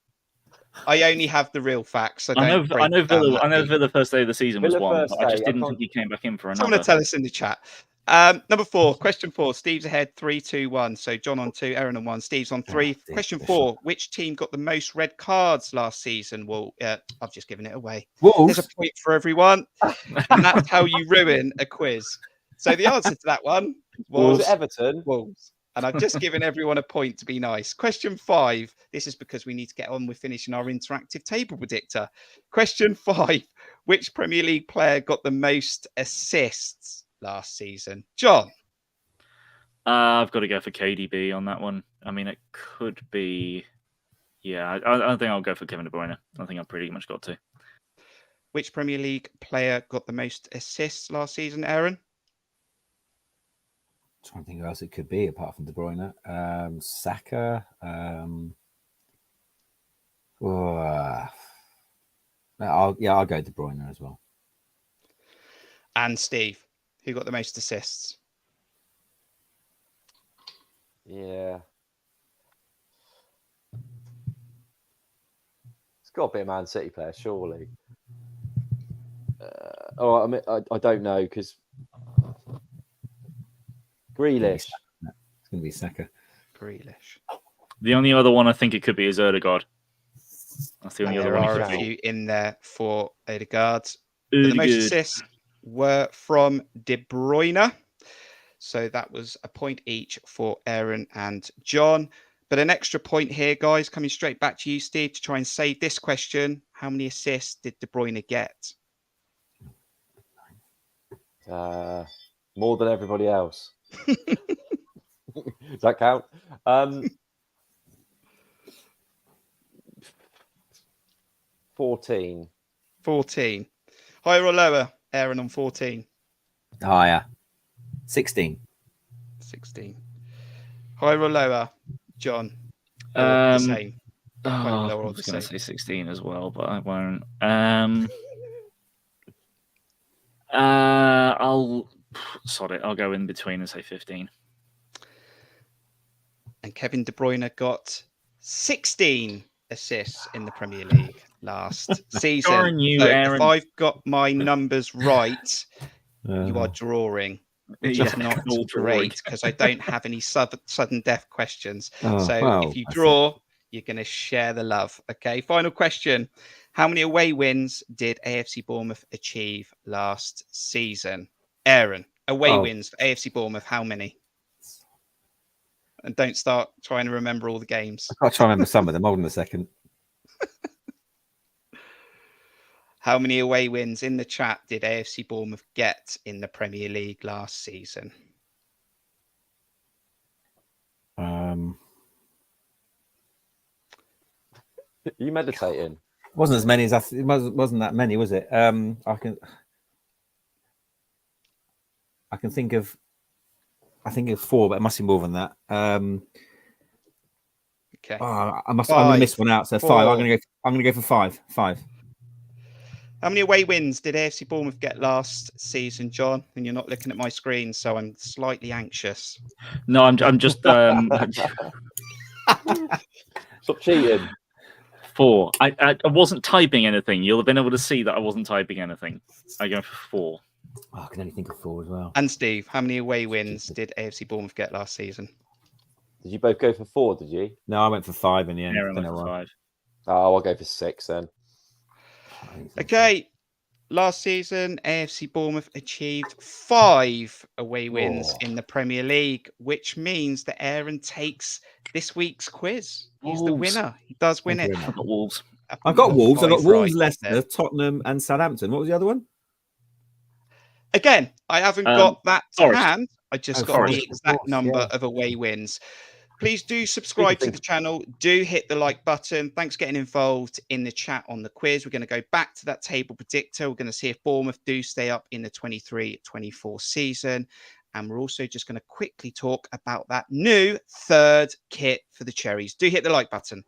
I only have the real facts. So I know don't break it down Villa. that I know deep. Villa first day of the season was Villa 1. first But I just day, I didn't can't- think he came back in for Someone another. to tell us in the chat. Number 4, question 4. Steve's ahead 3-2-1. So John on 2, Aaron on 1, Steve's on 3. dear, Question this 4. Which team got the most red cards last season? Well, I've just given it away. Wolves. There's a point for everyone. And that's how you ruin a quiz. So the answer to that one Was was it Everton? Wolves. And I've just given everyone a point to be nice. Question 5. This is because we need to get on with finishing our interactive table predictor. Question 5. Which Premier League player got the most assists last season? John. I've got to go for KDB on that one. I mean, it could be. Yeah, I think I'll go for Kevin De Bruyne. I think I've pretty much got to. Which Premier League player got the most assists last season, Aaron? Trying to think who else it could be apart from De Bruyne. Saka. I'll go De Bruyne as well. And Steve, who got the most assists? Yeah. It's got to be a Man City player, surely. I mean, I don't know because Grealish. It's going to be Saka. Grealish. The only other one I think it could be is Odegaard. That's the only other There one. are It a could be. few in there for Odegaard. But the most Odegaard. assists were from De Bruyne. So that was a point each for Aaron and John. But an extra point here, guys, coming straight back to you, Steve, to try and save this question. How many assists did De Bruyne get? More than everybody else. Does that count? 14. 14. Higher or lower, Aaron, on 14? Higher. 16. 16. Higher or lower, John? Or the same? Higher or lower I or was the going to same? say 16 as well, but I won't. I'll sod it. I'll go in between and say 15. And Kevin De Bruyne got 16 assists in the Premier League last season. Darn you, So Aaron. if I've got my numbers right, you are drawing, which is not all drawing. great because I don't have any sudden death questions. Oh, So well, if you that's draw, you're going to share the love. Okay, final question. How many away wins did AFC Bournemouth achieve last season? Aaron, away wins for AFC Bournemouth, how many? And don't start trying to remember all the games. I've got to try and remember some of them. Hold on a second. How many away wins in the chat did AFC Bournemouth get in the Premier League last season? You meditating? Wasn't as many as it wasn't that many, was it? I can think of 4, but it must be more than that. Okay. I'm going to miss one out. So 5. I'm going to go for 5. 5. How many away wins did AFC Bournemouth get last season, John? And you're not looking at my screen, so I'm slightly anxious. No, I'm just Stop cheating. 4. I wasn't typing anything. You'll have been able to see that I wasn't typing anything. I go for 4. Oh, I can only think of 4 as well. And Steve, how many away wins did AFC Bournemouth get last season? Did you both go for 4? Did you? No, I went for 5 in the end. Aaron went for 5. Oh, I'll go for 6 then. Okay. Last season, AFC Bournemouth achieved 5 away wins in the Premier League, which means that Aaron takes this week's quiz. He's the winner. He does win it. I've got Wolves. I've got Wolves. I've got Wolves, right, Leicester, Tottenham, and Southampton. What was the other one? Again, I haven't got that to hand. I just got Forest. the exact number of away wins. Please do subscribe to the channel. Do hit the like button. Thanks for getting involved in the chat on the quiz. We're going to go back to that table predictor. We're going to see if Bournemouth do stay up in the 23-24 season. And we're also just going to quickly talk about that new 3rd kit for the Cherries. Do hit the like button.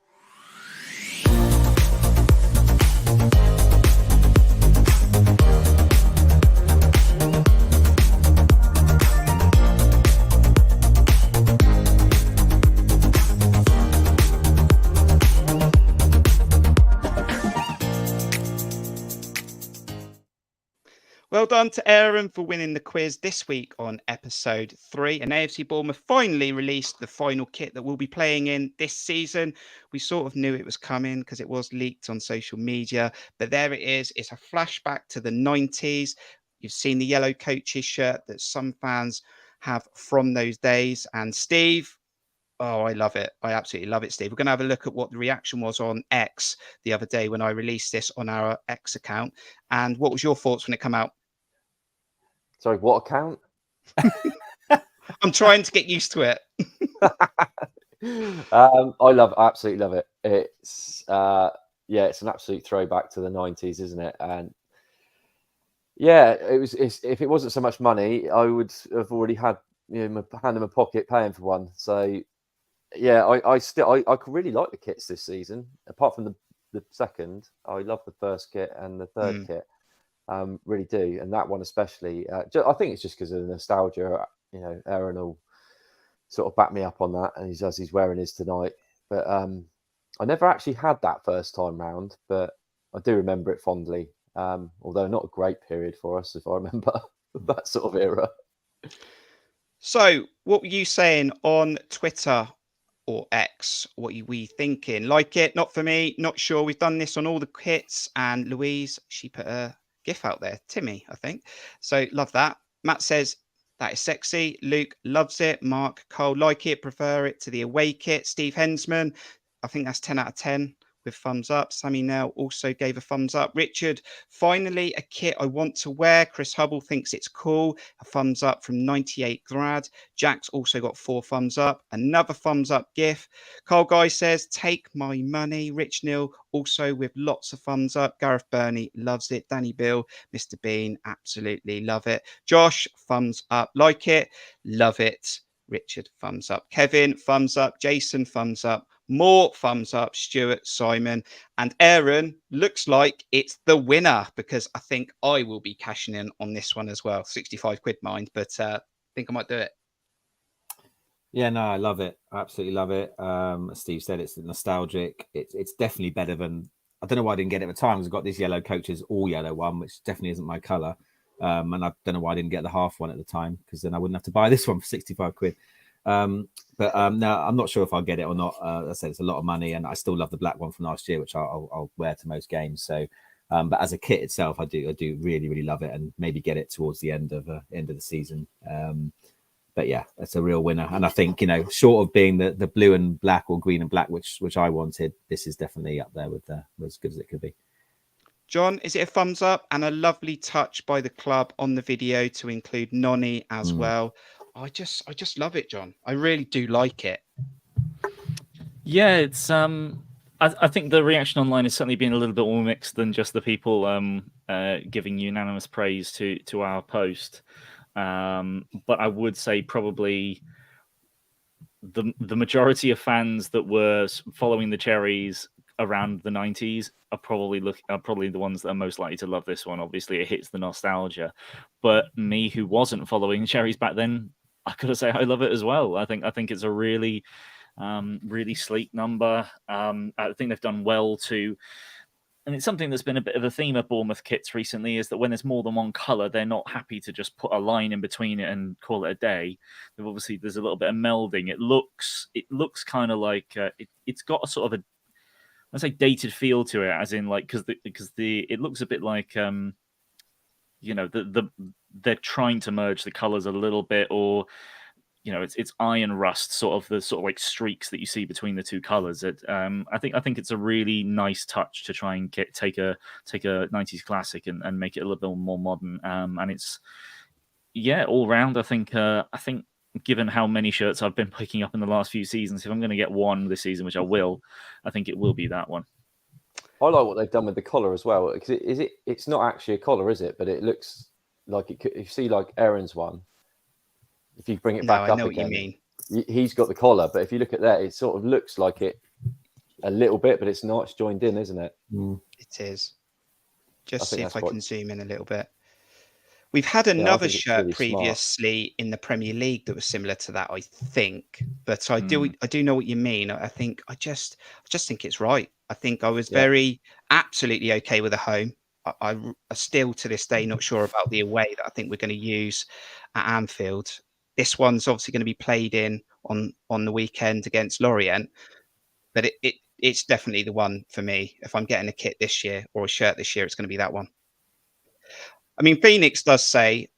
Well done to Aaron for winning the quiz this week on episode 3. And AFC Bournemouth finally released the final kit that we'll be playing in this season. We sort of knew it was coming because it was leaked on social media. But there it is. It's a flashback to the 90s. You've seen the yellow coaches shirt that some fans have from those days. And Steve, oh, I love it. I absolutely love it, Steve. We're going to have a look at what the reaction was on X the other day when I released this on our X account. And what was your thoughts when it came out? Sorry, what account? I'm trying to get used to it. I absolutely love it. It's it's an absolute throwback to the 90s, isn't it? And yeah, if it wasn't so much money, I would have already had my hand in my pocket paying for one. So yeah, I really like the kits this season. Apart from the second, I love the first kit and the third kit. Really do, and that one especially. I think it's just because of the nostalgia. Aaron will sort of back me up on that, and he's wearing his tonight. But I never actually had that first time round, but I do remember it fondly. Although not a great period for us, if I remember that sort of era. So, what were you saying on Twitter or X? What were you thinking? Like it? Not for me. Not sure. We've done this on all the kits, and Louise, she put a GIF out there. Timmy, I think. So love that. Matt says that is sexy. Luke loves it. Mark, Cole, like it, prefer it to the away kit. Steve Hensman, I think that's 10 out of 10 with thumbs up. Sammy Nell also gave a thumbs up. Richard, finally a kit I want to wear. Chris Hubble thinks it's cool. A thumbs up from 98 Grad. Jack's also got 4 thumbs up. Another thumbs up GIF. Carl Guy says, take my money. Rich Neal also with lots of thumbs up. Gareth Burney loves it. Danny Bill, Mr. Bean, absolutely love it. Josh, thumbs up. Like it, love it. Richard, thumbs up. Kevin, thumbs up. Jason, thumbs up. More thumbs up. Stuart, Simon, and Aaron. Looks like it's the winner because I think I will be cashing in on this one as well. 65 quid mind, but I think I might do it. Yeah, no, I love it. I absolutely love it. As Steve said, it's nostalgic. It's definitely better than. I don't know why I didn't get it at the time because I've got this yellow coaches all yellow one, which definitely isn't my colour. And I don't know why I didn't get the half one at the time because then I wouldn't have to buy this one for 65 quid. No, I'm not sure if I'll get it or not. As I said, it's a lot of money, and I still love the black one from last year, which I'll wear to most games. So, but as a kit itself, I do really, really love it, and maybe get it towards the end of the season. But yeah, that's a real winner, and I think short of being the blue and black or green and black, which I wanted, this is definitely up there with as good as it could be. John, is it a thumbs up and a lovely touch by the club on the video to include Nonny as well? I just love it, John. I really do like it. Yeah, it's I think the reaction online has certainly been a little bit more mixed than just the people giving unanimous praise to our post. But I would say probably the majority of fans that were following the Cherries around the 90s are probably the ones that are most likely to love this one. Obviously, it hits the nostalgia. But me, who wasn't following the Cherries back then, I gotta say I love it as well. I think it's a really sleek number. I think they've done well to. And it's something that's been a bit of a theme of Bournemouth kits recently, is that when there's more than one colour, they're not happy to just put a line in between it and call it a day. There's a little bit of melding. It looks kind of like it's got a sort of I say dated feel to it, as in like because it looks a bit like they're trying to merge the colours a little bit, or it's iron rust, sort of like streaks that you see between the two colours. I think it's a really nice touch to try and take a 90s classic and make it a little bit more modern. And it's all round. I think given how many shirts I've been picking up in the last few seasons, if I'm going to get one this season, which I will, I think it will be that one. I like what they've done with the collar as well. Because it's not actually a collar, is it? But it looks like it could. You see, like Aaron's one. If you bring it back up I know again, what you mean. He's got the collar, but if you look at that, it sort of looks like it a little bit, but it's not. It's joined in, isn't it? It is. Just see if I can zoom in a little bit. We've had another shirt really previously in the Premier League that was similar to that, I think. But I do know what you mean. I just think it's right. I think I was absolutely okay with the home. I still to this day not sure about the away that I think we're going to use at Anfield. This one's obviously going to be played in on the weekend against Lorient, but it's definitely the one for me. If I'm getting a kit this year or a shirt this year, it's going to be that one. I mean, Phoenix does say,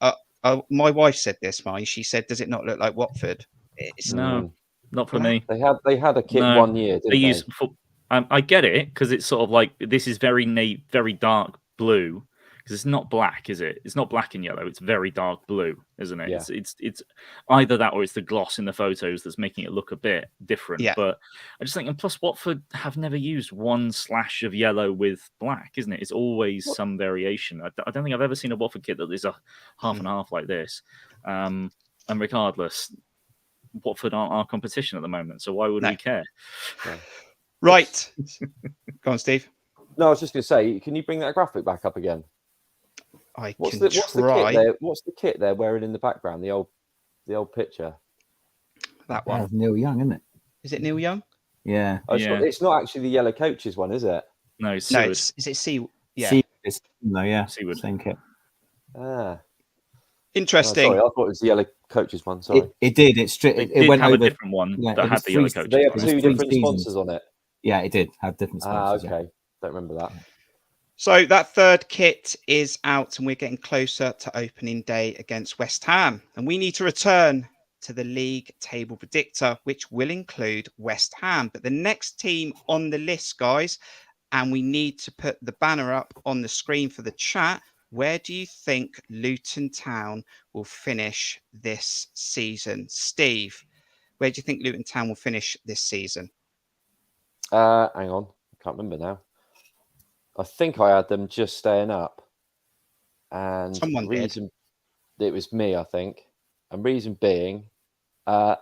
my wife said this, she said, does it not look like Watford? No, not for me. They had a kit 1 year, didn't they? I get it, because it's sort of like, this is very dark blue, because it's not black, is it? It's not black and yellow. It's very dark blue, isn't it? Yeah. It's either that or it's the gloss in the photos that's making it look a bit different. Yeah. But I just think, and plus Watford have never used one slash of yellow with black, isn't it? It's always some variation. I don't think I've ever seen a Watford kit that is a half and half like this. And regardless, Watford aren't our competition at the moment, so why would we care? Yeah. Right. Go on, Steve. No, I was just going to say, can you bring that graphic back up again? What's the kit there? What's the kit they're wearing in the background? The old picture. That one. That's Neil Young, isn't it? Is it Neil Young? Yeah. It's not actually the Yellow Coaches one, is it? No, it's Seaward. Is it Sea? Yeah. Seaward. Same kit. Interesting. Sorry, I thought it was the Yellow Coaches one. Sorry. It did. It went over a different one that had the Yellow Coaches. They have two different sponsors on it. Yeah, it did have different sponsors. Okay. Don't remember that. So that third kit is out and we're getting closer to opening day against West Ham. And we need to return to the league table predictor, which will include West Ham. But the next team on the list, guys, and we need to put the banner up on the screen for the chat. Where do you think Luton Town will finish this season? Steve, where do you think Luton Town will finish this season? Hang on. I can't remember now. I think I had them just staying up. And someone did. It was me, I think. And reason being, I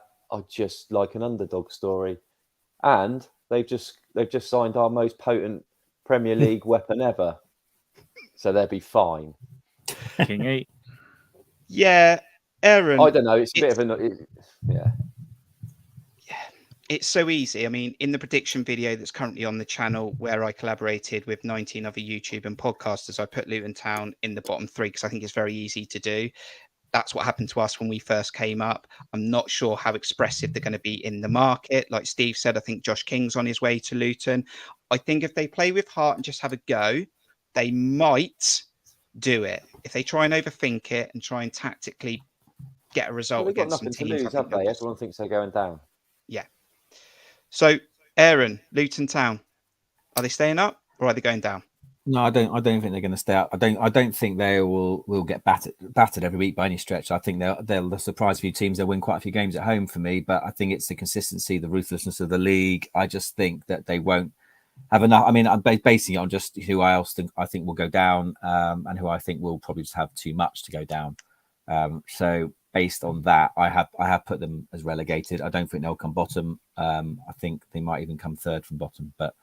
just like an underdog story. And they've just signed our most potent Premier League weapon ever. So they'll be fine. King 8. Yeah, Aaron. I don't know. It's a bit of a... Yeah. It's so easy. I mean, in the prediction video that's currently on the channel where I collaborated with 19 other YouTube and podcasters, I put Luton Town in the bottom 3 because I think it's very easy to do. That's what happened to us when we first came up. I'm not sure how expressive they're going to be in the market. Like Steve said, I think Josh King's on his way to Luton. I think if they play with heart and just have a go, they might do it. If they try and overthink it and try and tactically get a result against some teams. They've got nothing to lose, have they? Everyone thinks they're going down. Yeah. So, Aaron, Luton Town, are they staying up or are they going down? No, I don't think they're going to stay up. I don't think they will get battered every week by any stretch. I think they'll surprise a few teams. They'll win quite a few games at home for me, but I think it's the consistency, the ruthlessness of the league. I just think that they won't have enough. I mean, I'm basing it on just who I think will go down, and who I think will probably just have too much to go down. So based on that, I have put them as relegated. I don't think they'll come bottom. I think they might even come third from bottom, but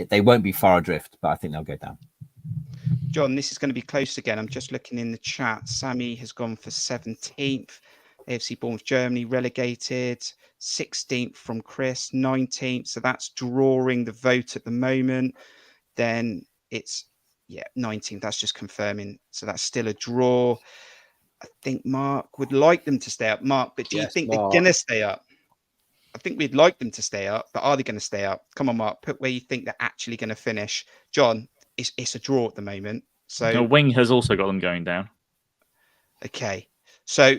they won't be far adrift. But I think they'll go down. Jon, this is going to be close again. I'm just looking in the chat. Sammy has gone for 17th. AFC Bournemouth Germany relegated. 16th from Chris, 19th. So that's drawing the vote at the moment. Then it's 19th. That's just confirming. So that's still a draw. I think Mark would like them to stay up. Mark, but do you think they're going to stay up? I think we'd like them to stay up, but are they going to stay up? Come on, Mark, put where you think they're actually going to finish. Jon, it's a draw at the moment. So Wing has also got them going down. Okay. So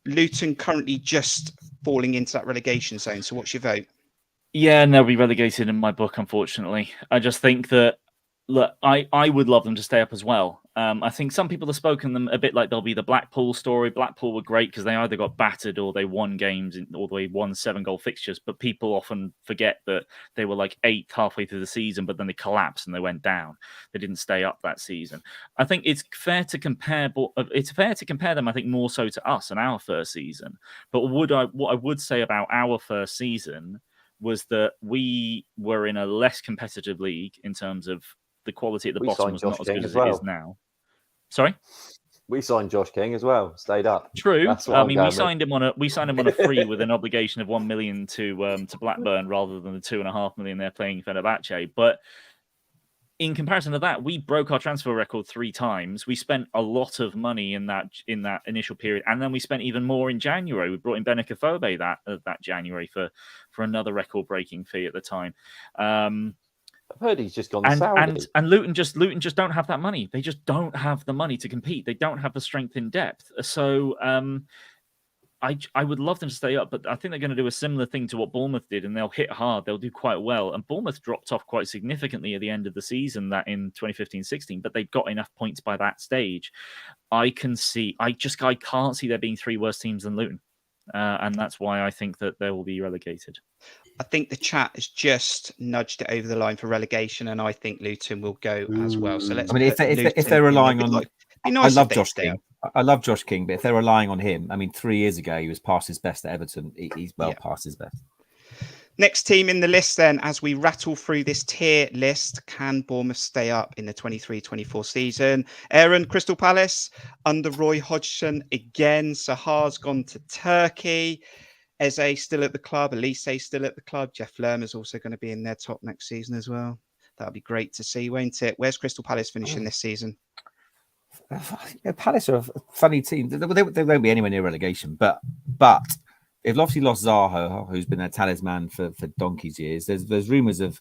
Luton currently just falling into that relegation zone. So what's your vote? Yeah, and they'll be relegated in my book, unfortunately. I just think that, look, I would love them to stay up as well. I think some people have spoken them a bit like they'll be the Blackpool story. Blackpool were great because they either got battered or they won games or they won 7-goal fixtures. But people often forget that they were like 8th halfway through the season, but then they collapsed and they went down. They didn't stay up that season. I think it's fair to compare. It's fair to compare them, I think, more so to us and our first season. But what I would say about our first season was that we were in a less competitive league in terms of the quality at the bottom was not as good as it is now. Sorry, we signed Josh King as well. Stayed up. True. I mean, we signed him on a free with an obligation of 1 million to Blackburn rather than the 2.5 million they're paying Fenerbahce. But in comparison to that, we broke our transfer record 3 times. We spent a lot of money in that initial period, and then we spent even more in January. We brought in Benik Afobe that January for another record-breaking fee at the time. I've heard he's just gone to Saudi. And Luton just don't have that money. They just don't have the money to compete. They don't have the strength in depth. So I would love them to stay up, but I think they're going to do a similar thing to what Bournemouth did, and they'll hit hard. They'll do quite well. And Bournemouth dropped off quite significantly at the end of the season, that in 2015-16, but they've got enough points by that stage. I can't see there being 3 worse teams than Luton. And that's why I think that they will be relegated. I think the chat has just nudged it over the line for relegation, and I think Luton will go as well. So let's. I mean, if they're relying on, I love Josh King. I love Josh King, but if they're relying on him, I mean, 3 years ago he was past his best at Everton. He's past his best. Next team in the list, then, as we rattle through this tier list, can Bournemouth stay up in the 23-24 season? Aaron, Crystal Palace under Roy Hodgson again. Sahar's gone to Turkey. Eze still at the club. Elise still at the club. Jeff Lermer's also going to be in their top next season as well. That'll be great to see, won't it? Where's Crystal Palace finishing this season? Palace are a funny team. They won't be anywhere near relegation, but they've obviously lost Zaha, who's been their talisman for donkey's years. There's rumours of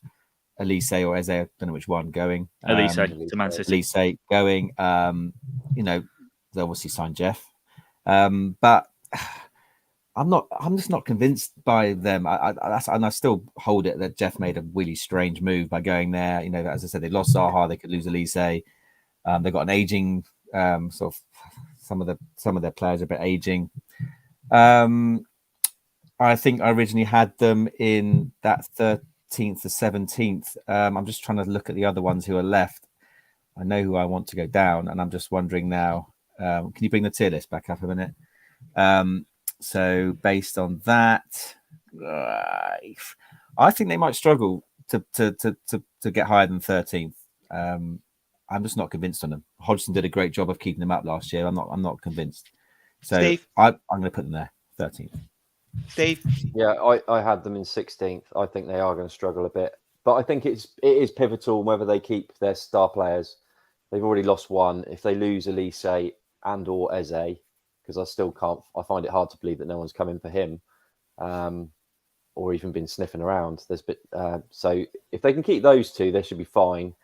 Elise or Eze, I don't know which one, going. Elise to Man City. Elise going. They obviously signed Jeff, but I'm just not convinced by them. I still hold it that Jeff made a really strange move by going there. You know, as I said, they lost Zaha, they could lose Elise. They've got an aging sort of some of their players are a bit aging. I think I originally had them in that 13th to 17th. I'm just trying to look at the other ones who are left. I know who I want to go down, and I'm just wondering now. Can you bring the tier list back up a minute? So based on that, I think they might struggle to get higher than 13th. I'm just not convinced on them. Hodgson did a great job of keeping them up last year. I'm not convinced. So Steve? I'm going to put them there, 13th. Steve? Yeah, I had them in 16th. I think they are going to struggle a bit. But I think it is pivotal whether they keep their star players. They've already lost one. If they lose Elise and or Eze, because I find it hard to believe that no one's come in for him, or even been sniffing around. So if they can keep those 2, they should be fine.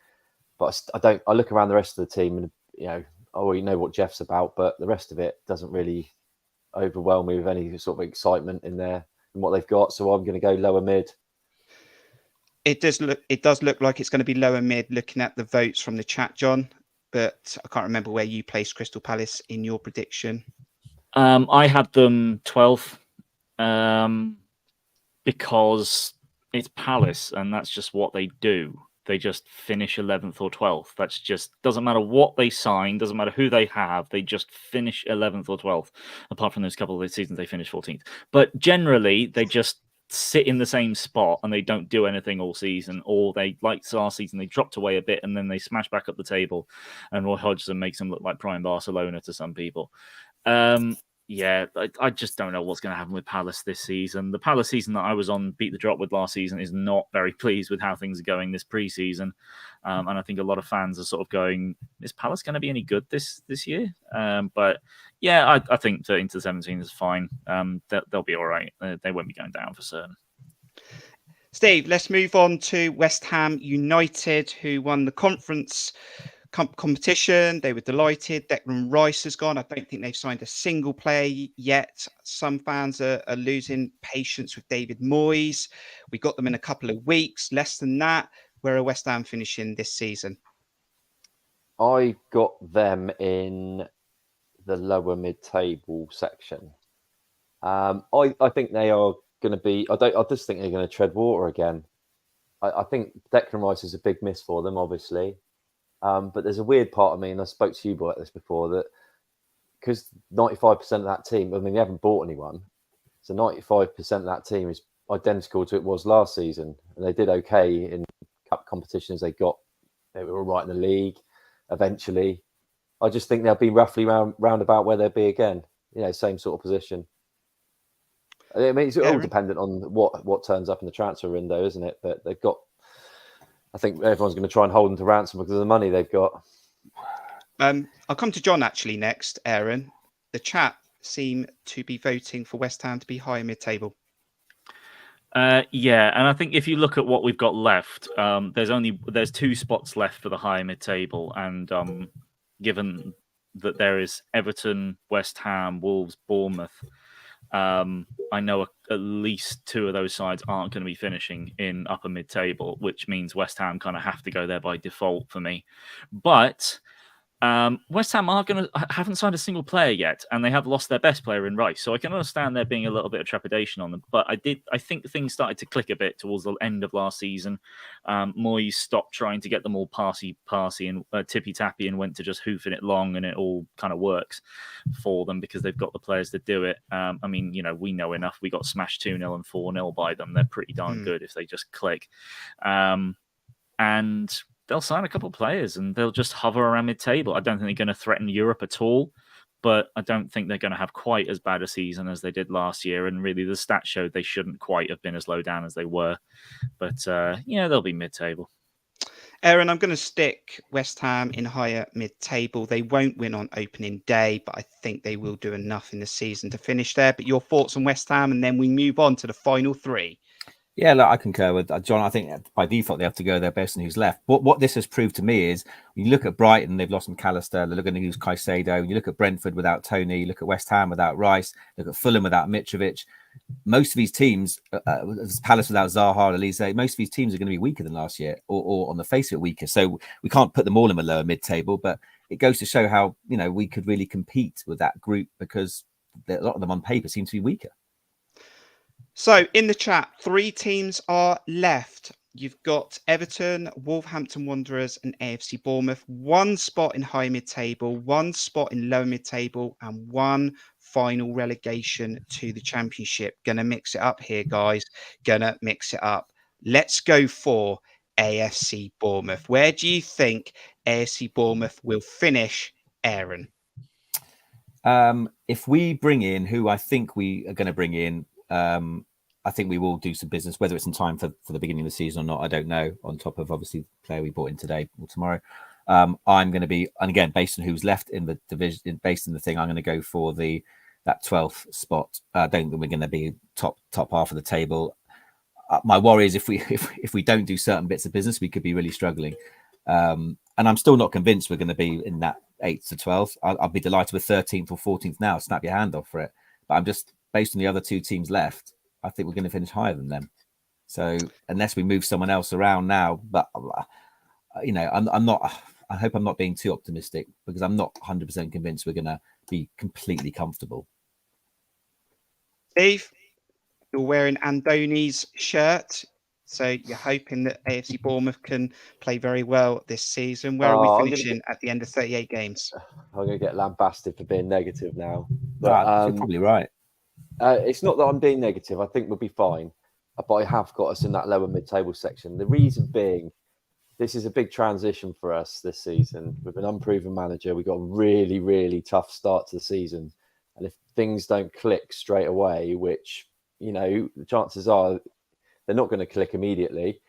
But I look around the rest of the team, and I already know what Jeff's about, but the rest of it doesn't really overwhelm me with any sort of excitement in what they've got. So I'm going to go lower mid. It does look like it's going to be lower mid looking at the votes from the chat, Jon, but I can't remember where you placed Crystal Palace in your prediction. I had them 12th because it's Palace, and that's just what they do. They just finish 11th or 12th. That's just, doesn't matter what they sign, doesn't matter who they have, they just finish 11th or 12th. Apart from those couple of seasons, they finish 14th. But generally, they just sit in the same spot and they don't do anything all season, or they, like last season, they dropped away a bit and then they smash back up the table, and Roy Hodgson makes them look like prime Barcelona to some people. Yeah, I just don't know what's going to happen with Palace this season. The Palace season that I was on Beat the Drop with last season is not very pleased with how things are going this pre-season. And I think a lot of fans are sort of going, is Palace going to be any good this year? But yeah, I think 13 to 17 is fine. They'll be all right. They won't be going down for certain. Steve, let's move on to West Ham United, who won the conference competition. They were delighted. Declan Rice has gone. I don't think they've signed a single player yet. Some fans are losing patience with David Moyes. We got them in a couple of weeks, less than that. Where are West Ham finishing this season? I got them in the lower mid-table section. I think they are going to be. I just think they're going to tread water again. I think Declan Rice is a big miss for them, obviously. But there's a weird part of me, and I spoke to you about this before, that because 95% of that team, I mean, they haven't bought anyone, so 95% of that team is identical to it was last season, and they did okay in cup competitions. They were all right in the league eventually. I just think they'll be roughly round about where they'll be again, same sort of position. I mean, it's all dependent on what turns up in the transfer window, isn't it? But they've got, I think everyone's going to try and hold them to ransom because of the money they've got. I'll come to John actually next, Aaron. The chat seem to be voting for West Ham to be higher mid-table. Yeah, and I think if you look at what we've got left, there's 2 spots left for the higher mid-table, and given that there is Everton, West Ham, Wolves, Bournemouth, I know at least 2 of those sides aren't going to be finishing in upper mid-table, which means West Ham kind of have to go there by default for me. But West Ham haven't signed a single player yet, and they have lost their best player in Rice. So I can understand there being a little bit of trepidation on them. But I think things started to click a bit towards the end of last season. Moyes stopped trying to get them all passy and tippy-tappy and went to just hoofing it long, and it all kind of works for them because they've got the players to do it. I mean, we know enough. We got smashed 2-0 and 4-0 by them. They're pretty darn good if they just click. And they'll sign a couple of players and they'll just hover around mid-table. I don't think they're going to threaten Europe at all, but I don't think they're going to have quite as bad a season as they did last year. And really, the stats showed they shouldn't quite have been as low down as they were. But, they'll be mid-table. Aaron, I'm going to stick West Ham in higher mid-table. They won't win on opening day, but I think they will do enough in the season to finish there. But your thoughts on West Ham, and then we move on to the final 3. Yeah, look, I concur with John. I think by default they have to go there based on who's left. What this has proved to me is when you look at Brighton, they've lost McAllister. They're looking to use Caicedo. You look at Brentford without Tony. You look at West Ham without Rice. Look at Fulham without Mitrovic. Most of these teams, Palace without Zaha, Elise, most of these teams are going to be weaker than last year, or on the face of it, weaker. So we can't put them all in the lower mid-table, but it goes to show how we could really compete with that group because a lot of them on paper seem to be weaker. So in the chat, 3 teams are left. You've got Everton, Wolverhampton Wanderers and AFC Bournemouth. 1 spot in high mid-table, 1 spot in low mid-table and 1 final relegation to the Championship. Gonna mix it up here, guys. Gonna mix it up. Let's go for AFC Bournemouth. Where do you think AFC Bournemouth will finish, Aaron? If we bring in who I think we are going to bring in, I think we will do some business, whether it's in time for the beginning of the season or not, I don't know, on top of obviously the player we brought in today or tomorrow. I'm going to be, and again, based on who's left in the division, based on the thing, I'm going to go for that 12th spot. I don't think we're going to be top half of the table. My worry is if we don't do certain bits of business, we could be really struggling. And I'm still not convinced we're going to be in that 8th to 12th. I'll be delighted with 13th or 14th now. Snap your hand off for it. But I'm just, based on the other 2 teams left, I think we're going to finish higher than them. So unless we move someone else around now, but I'm not. I hope I'm not being too optimistic because I'm not 100% convinced we're going to be completely comfortable. Steve, you're wearing Andoni's shirt. So you're hoping that AFC Bournemouth can play very well this season. Where are we finishing at the end of 38 games? I'm going to get lambasted for being negative now. But you're probably right. It's not that I'm being negative. I think we'll be fine. But I have got us in that lower mid-table section. The reason being, this is a big transition for us this season. With an unproven manager, we got a really, really tough start to the season. And if things don't click straight away, which, the chances are they're not going to click immediately,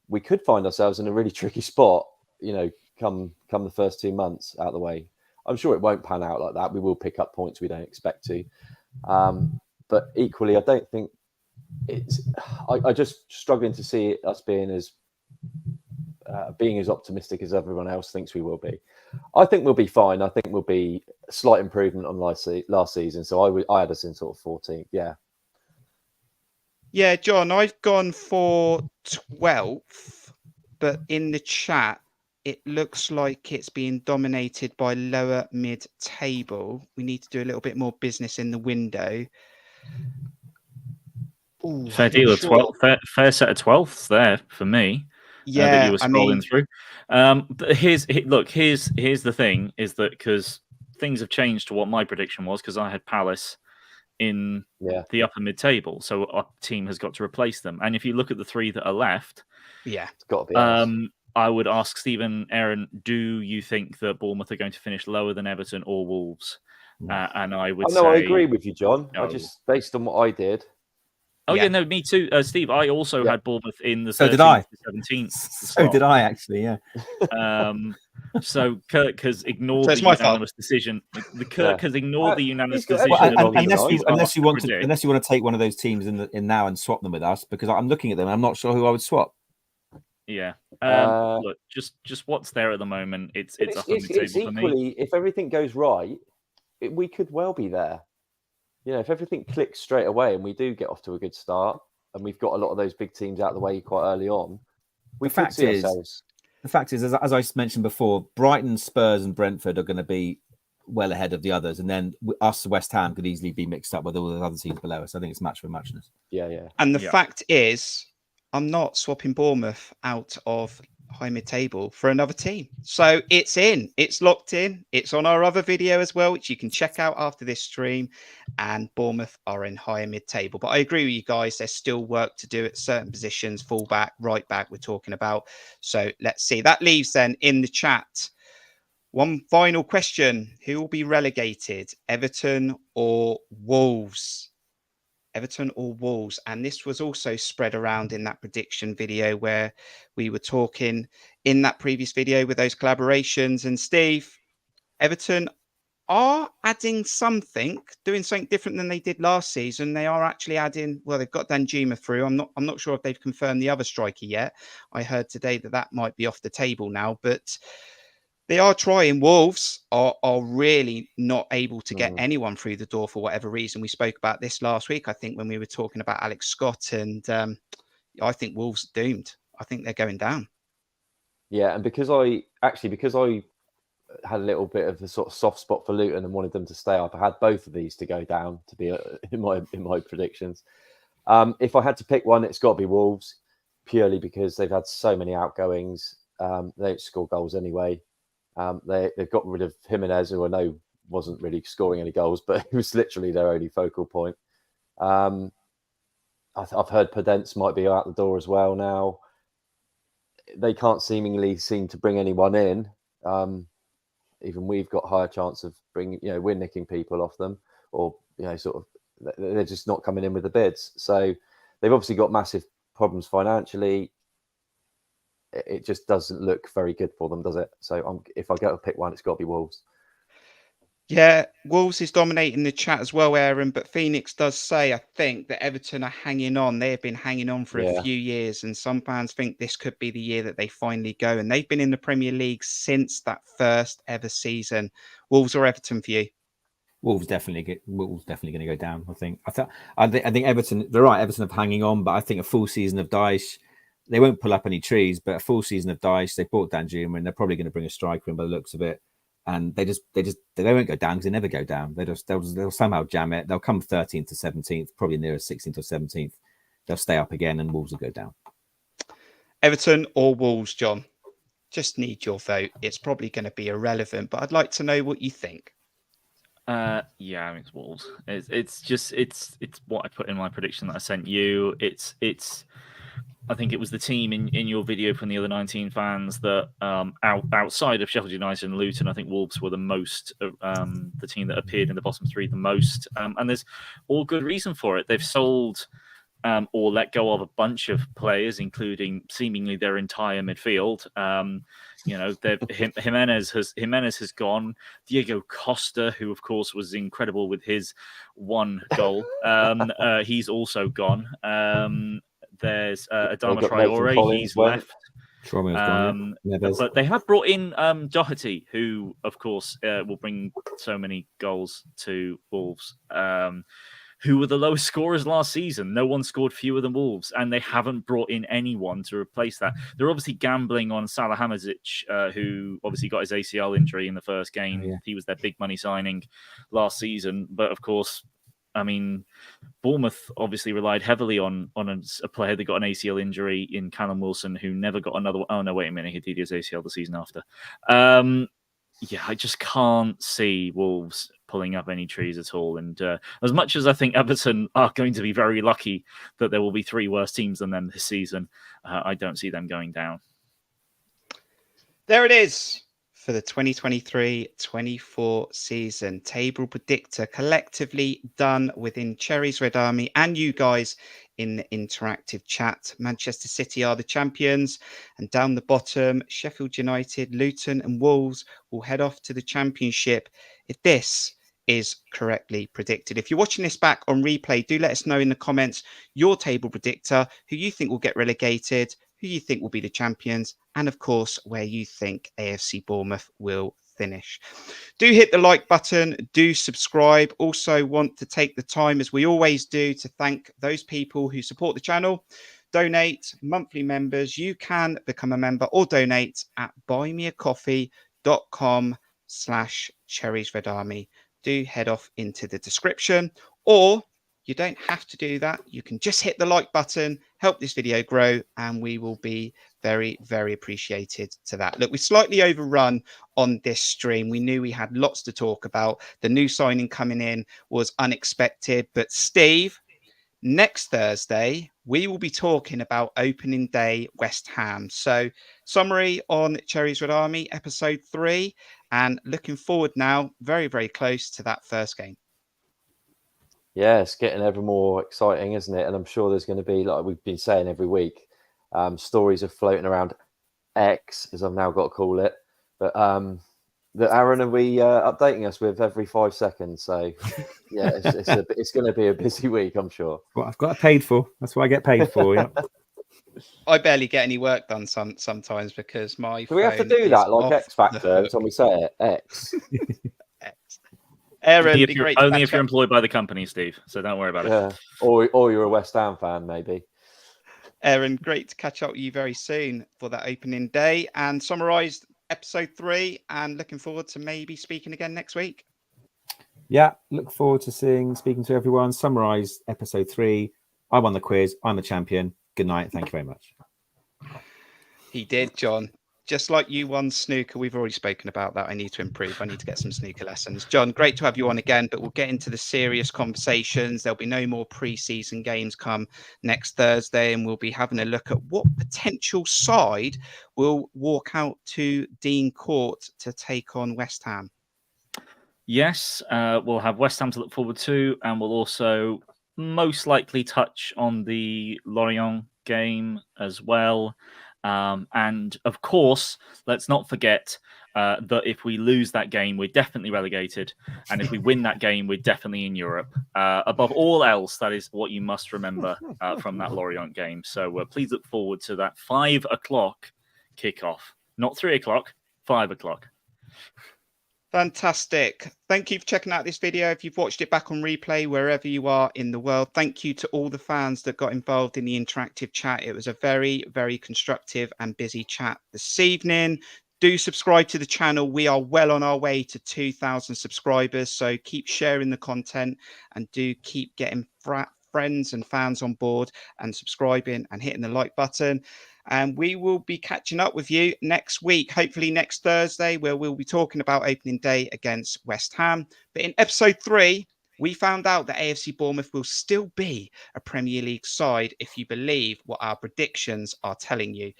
we could find ourselves in a really tricky spot, come the first 2 months out of the way. I'm sure it won't pan out like that. We will pick up points we don't expect to. But equally, I don't think I just struggling to see us being as optimistic as everyone else thinks we will be. I think we'll be fine. I think we'll be a slight improvement on last season. So I had us in sort of 14th. Yeah, John, I've gone for 12th, but in the chat, it looks like it's being dominated by lower mid-table. We need to do a little bit more business in the window. Ooh, fair deal of 12, fair set of 12ths there for me. Yeah, that you were scrolling through. But here's the thing: is that because things have changed to what my prediction was, because I had Palace in the upper mid-table, so our team has got to replace them. And if you look at the 3 that are left, it's got to be. I would ask Stephen, Aaron, do you think that Bournemouth are going to finish lower than Everton or Wolves? And I would say, I agree with you, John. No. I just based on what I did. No, me too, Steve. I also had Bournemouth in the 13th to 17th. So did I, actually, yeah. So Kirk has ignored the unanimous decision. Kirk has ignored the unanimous decision. Unless you want to take one of those teams in now and swap them with us, because I'm looking at them and I'm not sure who I would swap. Yeah. Look, just what's there at the moment. It's up on the table for equally, me. If everything goes right, we could well be there. If everything clicks straight away and we do get off to a good start, and we've got a lot of those big teams out of the way quite early on, we could see ourselves. The fact is, as I mentioned before, Brighton, Spurs, and Brentford are going to be well ahead of the others, and then us, West Ham, could easily be mixed up with all the other teams below us. I think it's match for muchness. Yeah. And the fact is, I'm not swapping Bournemouth out of high mid-table for another team. So it's locked in. It's on our other video as well, which you can check out after this stream. And Bournemouth are in higher mid-table. But I agree with you guys. There's still work to do at certain positions, full back, right back we're talking about. So let's see. That leaves then in the chat one final question. Who will be relegated, Everton or Wolves? Everton or Wolves. And this was also spread around in that prediction video where we were talking in that previous video with those collaborations. And Steve, Everton are adding something, doing something different than they did last season. They are actually adding, well, they've got Danjuma through. I'm not sure if they've confirmed the other striker yet. I heard today that might be off the table now, but they are trying. Wolves are really not able to get anyone through the door for whatever reason. We spoke about this last week, I think, when we were talking about Alex Scott, and I think Wolves are doomed. I think they're going down. Yeah, and because I had a little bit of a sort of soft spot for Luton and wanted them to stay up, I had both of these to go down to be in my predictions. If I had to pick one, it's got to be Wolves, purely because they've had so many outgoings. They don't score goals anyway. They've got rid of Jimenez, who I know wasn't really scoring any goals, but he was literally their only focal point. I've heard Podence might be out the door as well now. They can't seem to bring anyone in. Even we've got higher chance of we're nicking people off them, or sort of they're just not coming in with the bids. So they've obviously got massive problems financially. It just doesn't look very good for them, does it? So if I go to pick one, it's got to be Wolves. Yeah, Wolves is dominating the chat as well, Aaron, but Phoenix does say, I think, that Everton are hanging on. They have been hanging on for a few years, and some fans think this could be the year that they finally go. And they've been in the Premier League since that first ever season. Wolves or Everton for you? Wolves definitely going to go down. I think Everton. They're right. Everton are hanging on, but I think a full season of Dyche, they won't pull up any trees. But a full season of Dyche, they bought Danjuma, and they're probably going to bring a striker in by the looks of it. And they won't go down because they never go down. They'll somehow jam it. They'll come 13th to 17th, probably nearer 16th or 17th. they'll stay up again and Wolves will go down. Everton or Wolves, John? Just need your vote. It's probably going to be irrelevant, but I'd like to know what you think. Yeah, I mean, it's Wolves. It's what I put in my prediction that I sent you. I think it was the team in your video from the other 19 fans that outside of Sheffield United and Luton, I think Wolves were the most the team that appeared in the bottom three the most, and there's all good reason for it. They've sold or let go of a bunch of players, including seemingly their entire midfield. Jimenez has gone. Diego Costa, who of course was incredible with his one goal, he's also gone. There's Adama Traore, he's left. But they have brought in Doherty, who of course will bring so many goals to Wolves. Who were the lowest scorers last season? No one scored fewer than Wolves, and they haven't brought in anyone to replace that. They're obviously gambling on Salihamidzic, who obviously got his ACL injury in the first game. Oh, yeah. He was their big money signing last season. But of course, I mean, Bournemouth obviously relied heavily on a player that got an ACL injury in Callum Wilson, who never got another one. Oh, no, wait a minute. He did his ACL the season after. I just can't see Wolves pulling up any trees at all. And as much as I think Everton are going to be very lucky that there will be three worse teams than them this season, I don't see them going down. There it is for the 2023-24 season. Table Predictor collectively done within Cherries Red Army and you guys in the interactive chat. Manchester City are the champions, and down the bottom, Sheffield United, Luton and Wolves will head off to the Championship if this is correctly predicted. If you're watching this back on replay, do let us know in the comments your table predictor, who you think will get relegated, who you think will be the champions, and of course, where you think AFC Bournemouth will finish. Do hit the like button, do subscribe. Also want to take the time, as we always do, to thank those people who support the channel. Donate, monthly members. You can become a member or donate at buymeacoffee.com/Cherries Red Army. Do head off into the description, or you don't have to do that. You can just hit the like button, help this video grow, and we will be very, very appreciated to that. Look, we slightly overrun on this stream. We knew we had lots to talk about. The new signing coming in was unexpected. But Steve, next Thursday, we will be talking about opening day West Ham. So summary on Cherries Red Army, episode 3, and looking forward now, very, very close to that first game. Yeah, it's getting ever more exciting, isn't it? And I'm sure there's going to be, like we've been saying every week, stories are floating around X, as I've now got to call it. But that Aaron will be updating us with every 5 seconds. So yeah, it's going to be a busy week, I'm sure. Well, I've got it paid for. That's what I get paid for. Yeah. I barely get any work done sometimes because my. Do we have to do that like X Factor every time we say it? X. X. Aaron, only if you're employed by the company, Steve. So don't worry about it. Or you're a West Ham fan, maybe. Aaron, great to catch up with you very soon for that opening day and summarise episode 3. And looking forward to maybe speaking again next week. Yeah, look forward to speaking to everyone. Summarise episode 3. I won the quiz. I'm the champion. Good night. Thank you very much. He did, John. Just like you won snooker, we've already spoken about that. I need to improve. I need to get some snooker lessons. John, great to have you on again, but we'll get into the serious conversations. There'll be no more pre-season games come next Thursday, and we'll be having a look at what potential side will walk out to Dean Court to take on West Ham. Yes, we'll have West Ham to look forward to, and we'll also most likely touch on the Lorient game as well. And of course, let's not forget that if we lose that game, we're definitely relegated. And if we win that game, we're definitely in Europe. Above all else, that is what you must remember from that Lorient game. So please look forward to that 5 o'clock kickoff. Not 3 o'clock, 5 o'clock. Fantastic. Thank you for checking out this video. If you've watched it back on replay, wherever you are in the world, thank you to all the fans that got involved in the interactive chat. It was a very, very constructive and busy chat this evening. Do subscribe to the channel. We are well on our way to 2,000 subscribers. So keep sharing the content and do keep getting friends and fans on board and subscribing and hitting the like button. And we will be catching up with you next week, hopefully next Thursday, where we'll be talking about opening day against West Ham. But in episode 3, we found out that AFC Bournemouth will still be a Premier League side if you believe what our predictions are telling you.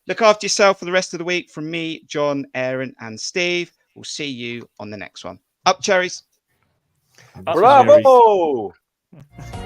Look after yourself for the rest of the week. From me, John, Aaron, and Steve. We'll see you on the next one. Up, Cherries. Up, Bravo! Cherries.